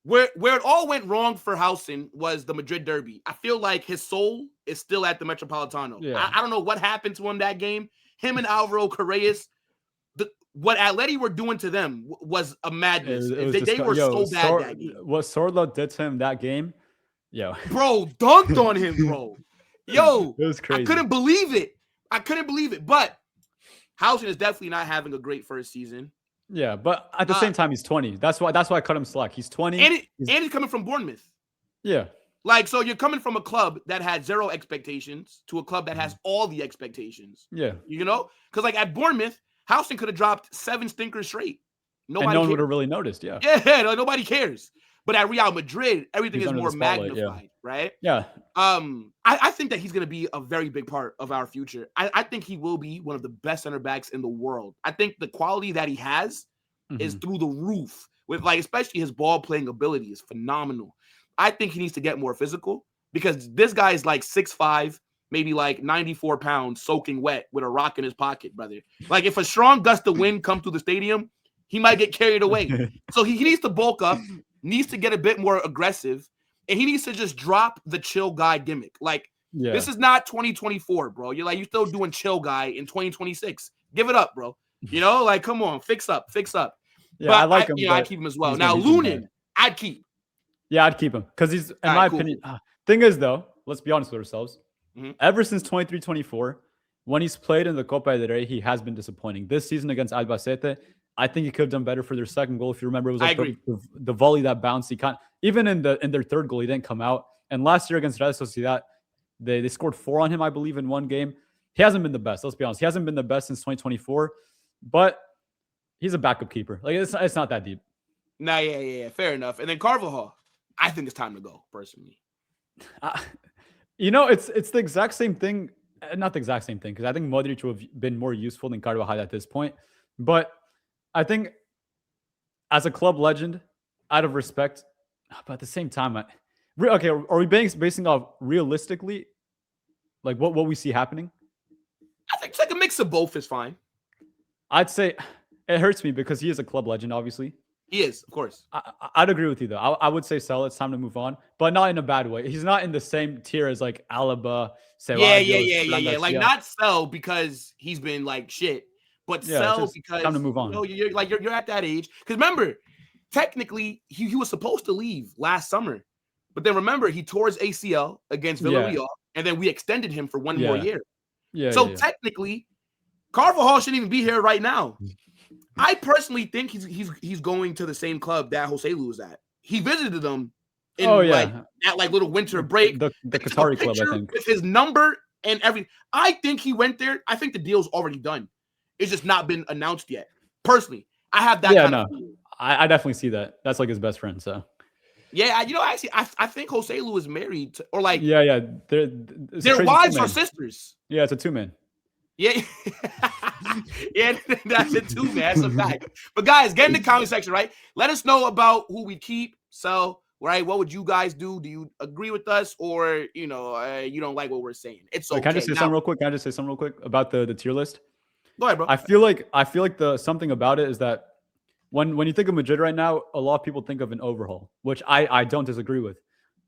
A: Where it all went wrong for Housen was the Madrid derby. I feel like his soul is still at the Metropolitano. Yeah. I don't know what happened to him that game. Him and Alvaro Carreras, what Atleti were doing to them was a madness. They were so bad that game.
B: What Sorlo did to him that game,
A: bro, dunked on him, bro. Yo,
B: it was crazy.
A: I couldn't believe it. But Housen is definitely not having a great first season.
B: Yeah, but at the same time, he's 20. That's why I cut him slack. He's 20.
A: And he's coming from Bournemouth.
B: Yeah.
A: Like, so you're coming from a club that had 0 expectations to a club that has all the expectations.
B: Yeah.
A: You know? Because, like, at Bournemouth, Houston could have dropped 7 stinkers straight.
B: Nobody and no one would have really noticed, yeah.
A: Yeah, like, nobody cares. But at Real Madrid, everything is more magnified, right?
B: Yeah.
A: I think that he's going to be a very big part of our future. I think he will be one of the best center backs in the world. I think the quality that he has is through the roof. With, like, especially his ball playing ability is phenomenal. I think he needs to get more physical because this guy is like 6'5", maybe like 94 pounds, soaking wet with a rock in his pocket, brother. Like, if a strong gust of wind comes through the stadium, he might get carried away. So he needs to bulk up, needs to get a bit more aggressive, and he needs to just drop the chill guy gimmick. Like, this is not 2024, bro. You're still doing chill guy in 2026. Give it up, bro. You know, like, come on, fix up.
B: Yeah, but I like him.
A: I'd keep him as well. Now, Lunin, I'd keep.
B: Yeah, I'd keep him because he's, in my opinion. Thing is, though, let's be honest with ourselves. Ever since 23-24, when he's played in the Copa del Rey, he has been disappointing. This season against Albacete, I think he could have done better for their second goal. If you remember, it was like the volley that bounced. He can't even in their third goal, he didn't come out. And last year against Real Sociedad, they scored 4 on him, I believe, in one game. He hasn't been the best. Let's be honest. He hasn't been the best since 2024, but he's a backup keeper. Like, it's not that deep.
A: Nah, yeah, fair enough. And then Carvajal, I think it's time to go, personally.
B: It's the exact same thing. Not the exact same thing, because I think Modric would have been more useful than Carvajal at this point. But I think as a club legend, out of respect, but at the same time, okay, are we basing off realistically, like what we see happening?
A: I think it's like a mix of both is fine.
B: I'd say it hurts me because he is a club legend, obviously.
A: He is, of course.
B: I'd agree with you, though. I would say sell. It's time to move on, but not in a bad way. He's not in the same tier as like Alaba.
A: Yeah. Like, not sell because he's been like shit, but sell because
B: time to move on.
A: You're at that age. Because remember, technically he was supposed to leave last summer, but then remember he tore his ACL against Villarreal, and then we extended him for one more year. Technically, Carvajal shouldn't even be here right now. I personally think he's going to the same club that Joselu was at. He visited them in that little winter break.
B: The Qatari club, I think.
A: With his number and everything. I think he went there. I think the deal's already done. It's just not been announced yet. Personally, I have that kind of feeling.
B: I definitely see that. That's like his best friend, so.
A: Yeah, actually, I think Joselu is married to, or like.
B: Yeah.
A: Their wives are sisters.
B: Yeah, it's a 2-man.
A: Yeah. Yeah, that's it too, man. That's a fact. But guys, get in the comment section, right? Let us know about who we keep. So, right, what would you guys do? Do you agree with us, or you don't like what we're saying? It's okay.
B: Can I just say something real quick? Can I just say something real quick about the tier list?
A: Go ahead, bro.
B: I feel like the something about it is that when you think of Madrid right now, a lot of people think of an overhaul, which I don't disagree with.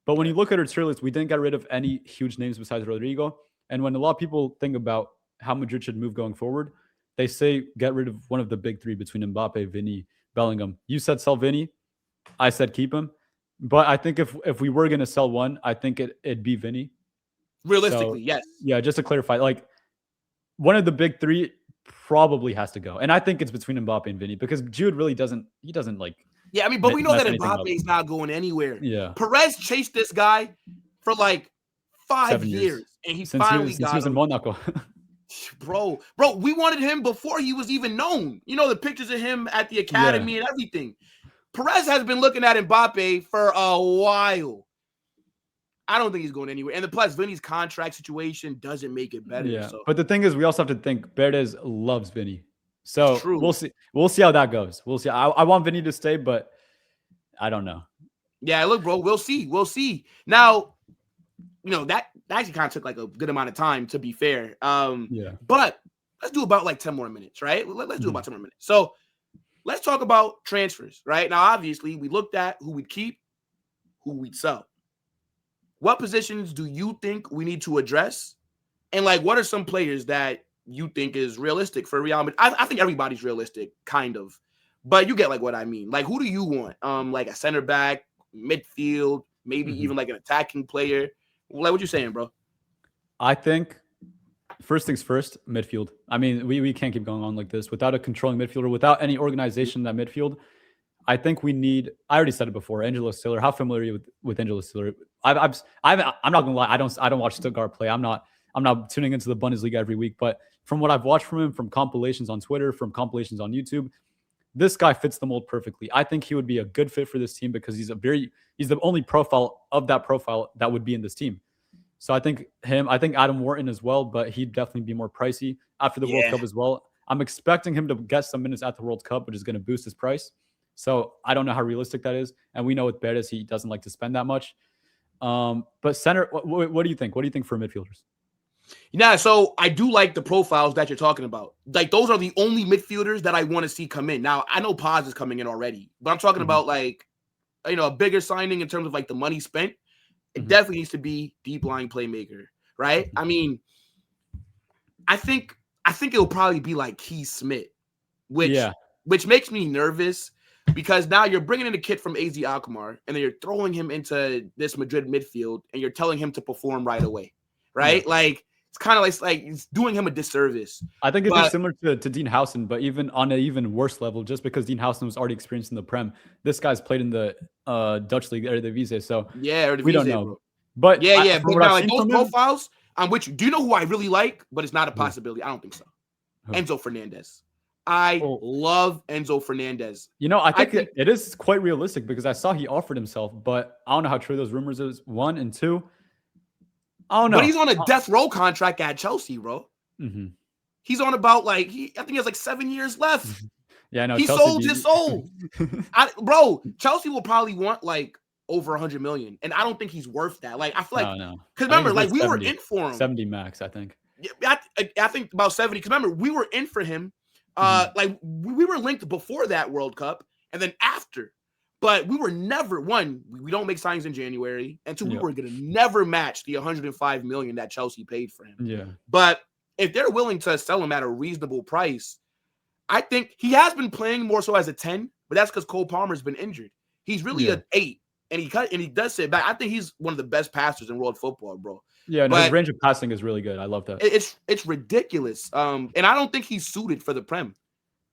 B: But when you look at our tier list, we didn't get rid of any huge names besides Rodrigo. And when a lot of people think about how Madrid should move going forward, they say get rid of one of the big 3 between Mbappé, Vini, Bellingham. You said sell Vini. I said keep him. But I think if we were going to sell one, I think it'd be Vini.
A: Realistically, yes.
B: Yeah, just to clarify, like one of the big 3 probably has to go. And I think it's between Mbappé and Vini because Jude really doesn't like.
A: Yeah, I mean, but we know that Mbappe's not going anywhere.
B: Yeah.
A: Perez chased this guy for like 5 years. And he finally got him.
B: He was in Monaco.
A: Bro, we wanted him before he was even known. You know, the pictures of him at the academy and everything. Perez has been looking at Mbappé for a while. I don't think he's going anywhere. And plus, Vini's contract situation doesn't make it better.
B: Yeah,
A: so.
B: But the thing is, we also have to think Berdes loves Vini. So
A: True.
B: We'll see. We'll see how that goes. We'll see. I want Vini to stay, but I don't know.
A: Yeah, look, bro, we'll see. Now, that actually kind of took like a good amount of time, to be fair. But let's do about like 10 more minutes, right? Let's do about 10 more minutes. So let's talk about transfers, right? Now, obviously, we looked at who we'd keep, who we'd sell. What positions do you think we need to address? And like, what are some players that you think is realistic for Real Madrid? I think everybody's realistic, kind of. But you get like what I mean. Like, who do you want? Like a center back, midfield, maybe even like an attacking player. Like, what you saying, bro?
B: I think first things first, midfield. I mean, we can't keep going on like this without a controlling midfielder, without any organization in that midfield. I think we need, I already said it before, Angelo Stiller. How familiar are you with Angelo Stiller? I'm not gonna lie. I don't watch Stuttgart play. I'm not tuning into the Bundesliga every week. But from what I've watched from him, from compilations on Twitter, from compilations on YouTube, this guy fits the mold perfectly. I think he would be a good fit for this team because he's the only profile of that profile that would be in this team. So I think Adam Wharton as well, but he'd definitely be more pricey after the World Cup as well. I'm expecting him to get some minutes at the World Cup, which is going to boost his price. So I don't know how realistic that is. And we know with Perez, he doesn't like to spend that much. But center, what do you think? What do you think for midfielders?
A: Yeah, so I do like the profiles that you're talking about. Like, those are the only midfielders that I want to see come in. Now, I know Paz is coming in already, but I'm talking about, like, you know, a bigger signing in terms of, like, the money spent. It definitely needs to be deep line playmaker, right? I mean, I think it'll probably be like Keith Smith, which makes me nervous because now you're bringing in a kid from AZ Alkmaar and then you're throwing him into this Madrid midfield and you're telling him to perform right away, right? Yeah. Like, it's kind of like it's doing him a disservice.
B: I think it'd be similar to Dean Housen, but even on an even worse level, just because Dean Housen was already experienced in the Prem. This guy's played in the Dutch league, Eredivisie, so
A: Eredivisie,
B: we don't know.
A: Bro.
B: But
A: but now, like, those profiles, which do you know who I really like, but it's not a possibility. I don't think so. Enzo Fernandez. I love Enzo Fernandez.
B: You know, I think it is quite realistic because I saw he offered himself, but I don't know how true those rumors is. 1 and 2. I don't know.
A: But he's on a death row contract at Chelsea, bro. He's on about I think he has like 7 years left.
B: Yeah, I know.
A: He sold his soul. Bro, Chelsea will probably want like over 100 million. And I don't think he's worth that. Like, I feel like, because remember, like, we
B: 70,
A: were in for him.
B: 70 max, I think.
A: Yeah, I think about 70. Because remember, we were in for him. Like, we were linked before that World Cup and then after. But we were never, one, we don't make signings in January. And two, we were going to never match the 105 million that Chelsea paid for him.
B: Yeah.
A: But if they're willing to sell him at a reasonable price, I think he has been playing more so as a 10, but that's because Cole Palmer's been injured. He's really an 8, and he does sit back. I think he's one of the best passers in world football, bro.
B: Yeah, no, his range of passing is really good. I love that.
A: It's ridiculous. And I don't think he's suited for the Prem.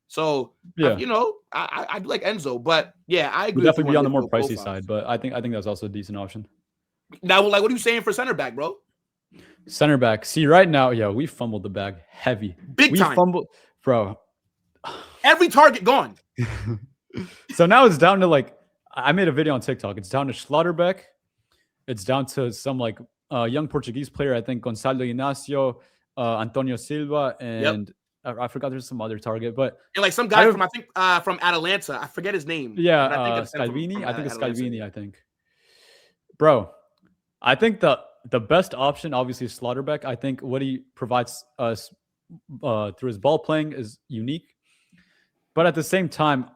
A: So, you know, I do like Enzo, but I agree.
B: We'll definitely be on the more pricey side, but I think that's also a decent option.
A: Now, like, what are you saying for center back, bro?
B: Center back. See, right now, we fumbled the bag heavy.
A: Big time.
B: We fumbled, bro.
A: Every target gone.
B: So now it's down to, like, I made a video on TikTok. It's down to Schlotterbeck. It's down to some, like, young Portuguese player, I think Gonçalo Inácio, Antonio Silva, and I forgot there's some other target, but
A: and like some guy from Atalanta, I forget his name.
B: Yeah, Scalvini. I think it's Scalvini. I think, bro. I think the best option, obviously, is Schlotterbeck. I think what he provides us through his ball playing is unique, but at the same time,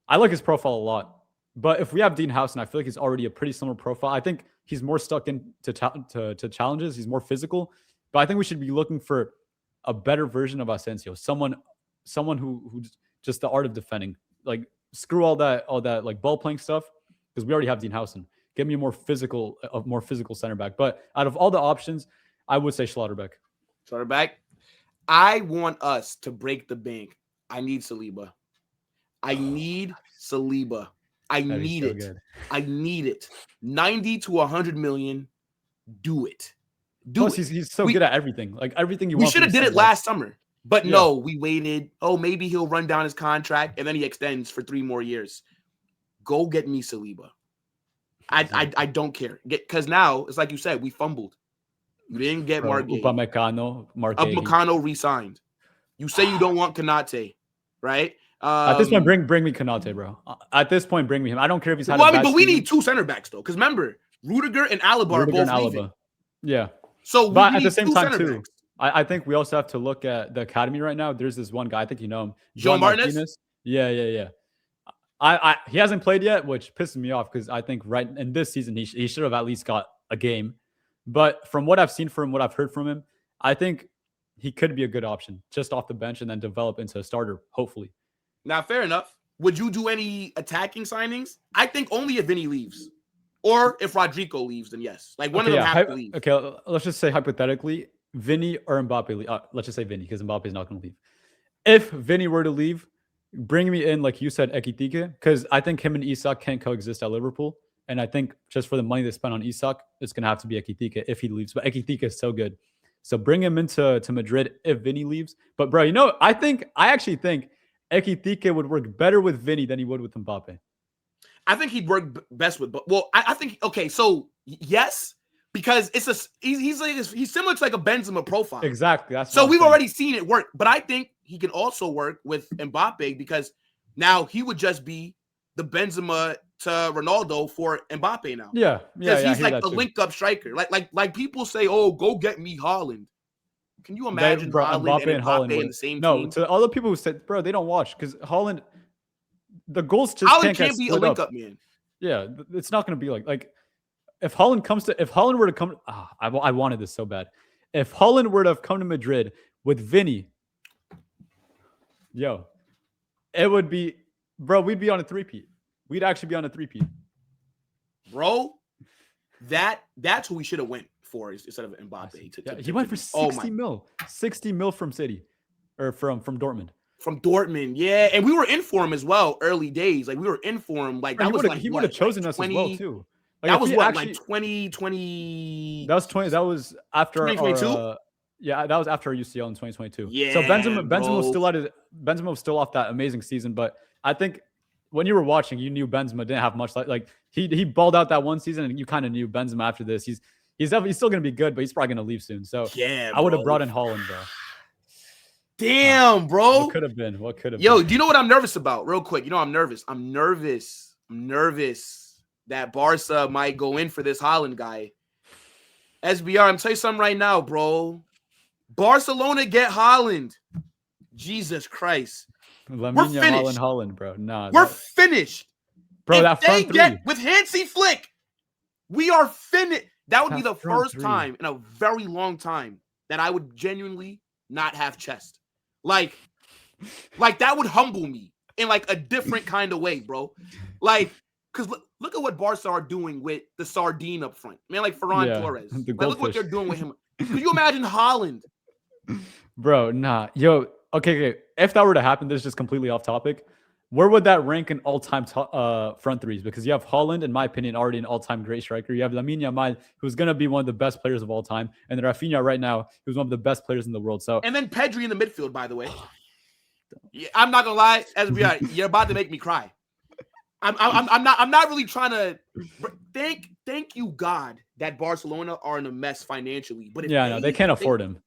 B: I like his profile a lot. But if we have Dean Housen, I feel like he's already a pretty similar profile. I think he's more stuck into to challenges. He's more physical, but I think we should be looking for a better version of Asensio, someone who just the art of defending. Like, screw all that like ball playing stuff, because we already have Dean Housen. Give me a more physical center back. But out of all the options, I would say Schlotterbeck.
A: I want us to break the bank. I need Saliba. I need Saliba. I need it. Good. I need it. 90 to 100 million. Do it.
B: Plus, he's so good at everything. Like, everything you want.
A: We should have did it last summer. But no, we waited. Oh, maybe he'll run down his contract and then he extends for 3 more years. Go get me Saliba. I don't care. Because now, it's like you said, we fumbled. You didn't get Marquez. Upamecano re-signed. You say you don't want Konate, right?
B: At this point, bring me Konate, bro. At this point, bring me him. I don't care if he's had
A: but we need 2 center backs, though. Because remember, Rudiger and Alaba are both leaving.
B: Yeah.
A: So,
B: but at the same time, too, I think we also have to look at the academy right now. There's this one guy, I think you know him,
A: João Martinez.
B: Yeah. He hasn't played yet, which pisses me off because I think right in this season he should have at least got a game. But from what I've seen from him, what I've heard from him, I think he could be a good option just off the bench and then develop into a starter, hopefully.
A: Now, fair enough. Would you do any attacking signings? I think only if Vini leaves. Or if Rodrigo leaves, then yes. Like, one of them have to leave.
B: Okay, let's just say hypothetically, Vini or Mbappé. Let's just say Vini, because Mbappé is not going to leave. If Vini were to leave, bring me in, like you said, Ekitike, because I think him and Isak can't coexist at Liverpool. And I think just for the money they spent on Isak, it's going to have to be Ekitike if he leaves. But Ekitike is so good. So bring him into Madrid if Vini leaves. But, bro, I actually think Ekitike would work better with Vini than he would with Mbappe.
A: I think he'd work best with, I think, okay, so yes, because he's similar to like a Benzema profile.
B: Exactly.
A: So we've already seen it work, but I think he can also work with Mbappe because now he would just be the Benzema to Ronaldo for Mbappe now.
B: Yeah.
A: Because he's like a link-up striker. Like people say, oh, go get me Haaland. Can you imagine Haaland and Mbappe in the same team?
B: No, to all the people who said, bro, they don't watch because Haaland, the goals just
A: Haaland can't be a link-up man.
B: Yeah, it's not going to be like if Haaland were to come, I wanted this so bad. If Haaland were to have come to Madrid with Vini, it would be, bro, we'd be on a three-peat. We'd actually be on a three-peat.
A: Bro, that's who we should have went for instead of Mbappe.
B: He went for 60 mil. 60 mil from City. Or from Dortmund.
A: From Dortmund, yeah. And we were in for him as well, early days. Like, we were in for him. Like, that was like,
B: he would have chosen us as well, too.
A: Like, that was what, like 2020?
B: That was 20. That was after
A: 2022.
B: Yeah, that was after our UCL in 2022.
A: Yeah.
B: So Benzema was still off that amazing season, but I think when you were watching, you knew Benzema didn't have much like he balled out that one season, and you kind of knew Benzema after this. He's still gonna be good, but he's probably gonna leave soon. So
A: yeah,
B: I would have brought in Haaland, bro.
A: Damn, bro.
B: What could have been?
A: Yo, do you know what I'm nervous about? Real quick. You know I'm nervous. I'm nervous that Barca might go in for this Haaland guy. SBR, I'm telling you something right now, bro. Barcelona get Haaland. Jesus Christ. We're finished.
B: Haaland, bro. Nah,
A: we're finished.
B: Bro,
A: if
B: that front three.
A: With Hansi Flick, we are finished. That would be the first time in a very long time that I would genuinely not have chest. Like that would humble me in like a different kind of way, bro. Like, because look at what Barca are doing with the sardine up front. Man, like Ferran Torres. Like, look what they're doing with him. Could you imagine Haaland?
B: Bro, nah. Yo, okay. If that were to happen, this is just completely off topic. Where would that rank in all-time front threes? Because you have Haaland, in my opinion, already an all-time great striker. You have Lamine Yamal, who's going to be one of the best players of all time. And then Rafinha right now, who's one of the best players in the world. So,
A: and then Pedri in the midfield, by the way. Yeah, I'm not going to lie. SBI, you're about to make me cry. I'm not really trying to thank you, God, that Barcelona are in a mess financially. But
B: they can't afford him.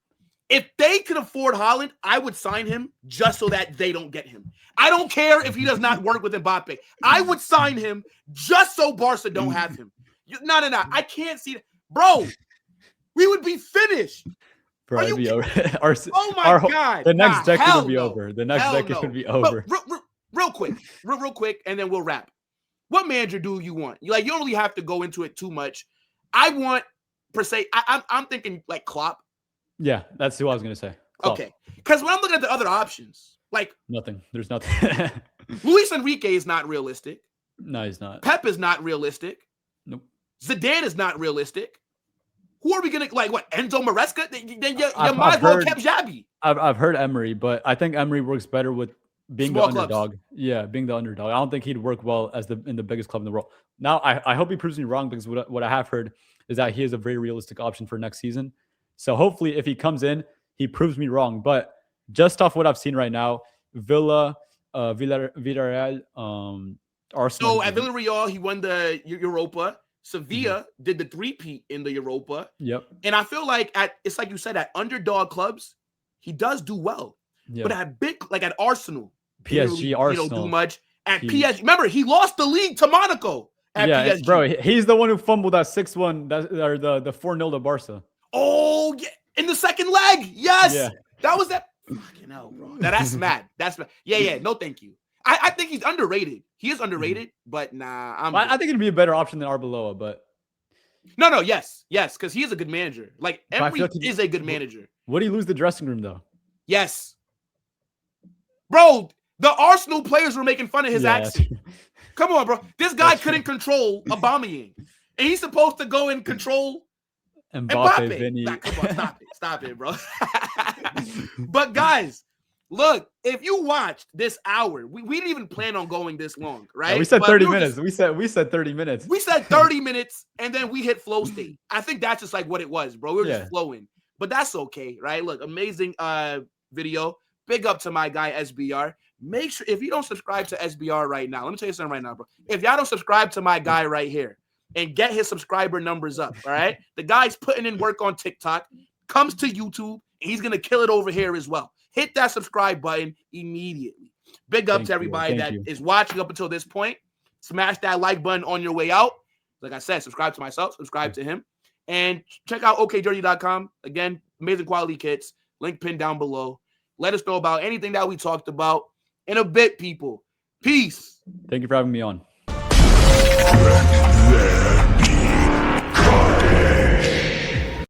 A: If they could afford Haaland, I would sign him just so that they don't get him. I don't care if he does not work with Mbappe. I would sign him just so Barca don't have him. No. I can't see that. Bro, we would be finished.
B: Bro, it'd be over.
A: Oh, my God.
B: The next decade would be over. The next decade would be over.
A: Real quick, and then we'll wrap. What manager do you want? You don't really have to go into it too much. I want, per se, I'm thinking like Klopp.
B: Yeah, that's who I was going to say. Klopp.
A: Okay. Because when I'm looking at the other options, like...
B: Nothing. There's nothing.
A: Luis Enrique is not realistic.
B: No, he's not.
A: Pep is not realistic.
B: Nope.
A: Zidane is not realistic. Who are we going to... Like, what? Enzo Maresca? Then you might as well kept Xabi.
B: I've heard Emery, but I think Emery works better with being
A: small
B: the underdog.
A: Clubs.
B: Yeah, being the underdog. I don't think he'd work well in the biggest club in the world. Now, I hope he proves me wrong, because what I have heard is that he is a very realistic option for next season. So hopefully if he comes in, he proves me wrong. But just off what I've seen right now, Villarreal, Arsenal.
A: So at Villarreal, he won the Europa. Sevilla did the three-peat in the Europa.
B: Yep.
A: And I feel like it's like you said, at underdog clubs, he does do well. Yep. But at big, like at Arsenal,
B: PSG, Arsenal,
A: do much. At PSG, remember, he lost the league to Monaco at PSG.
B: Bro, he's the one who fumbled that 6-1, or the 4-0 to Barca.
A: Oh, yeah. In the second leg. Yes.
B: Yeah.
A: That was that. Fucking hell, bro. Now, that's mad. That's mad. Yeah. No, thank you. I think he's underrated. He is underrated, but nah.
B: I think it'd be a better option than Arbeloa, but.
A: No. Yes. Because he is a good manager. Like, Emery is a good manager.
B: Would he lose the dressing room, though?
A: Yes. Bro, the Arsenal players were making fun of his accent. Come on, bro. This guy couldn't control Aubameyang. And he's supposed to go and control Mbappe.
B: Vini.
A: Nah, come on, stop it, bro. But guys, Look, if you watched this hour, we didn't even plan on going this long, right?
B: Yeah, we said 30 minutes. We said 30 minutes.
A: We said 30 minutes, and then we hit flow state. I think that's just like what it was, bro. We were just flowing. But that's okay, right? Look, amazing video. Big up to my guy, SBR. Make sure, if you don't subscribe to SBR right now, let me tell you something right now, bro. If y'all don't subscribe to my guy right here and get his subscriber numbers up, all right? The guy's putting in work on TikTok, comes to YouTube, and he's going to kill it over here as well. Hit that subscribe button immediately. Big up to everybody that is watching up until this point. Smash that like button on your way out. Like I said, subscribe to myself, subscribe to him. And check out okjersey.com. Again, amazing quality kits. Link pinned down below. Let us know about anything that we talked about in a bit, people. Peace.
B: Thank you for having me on.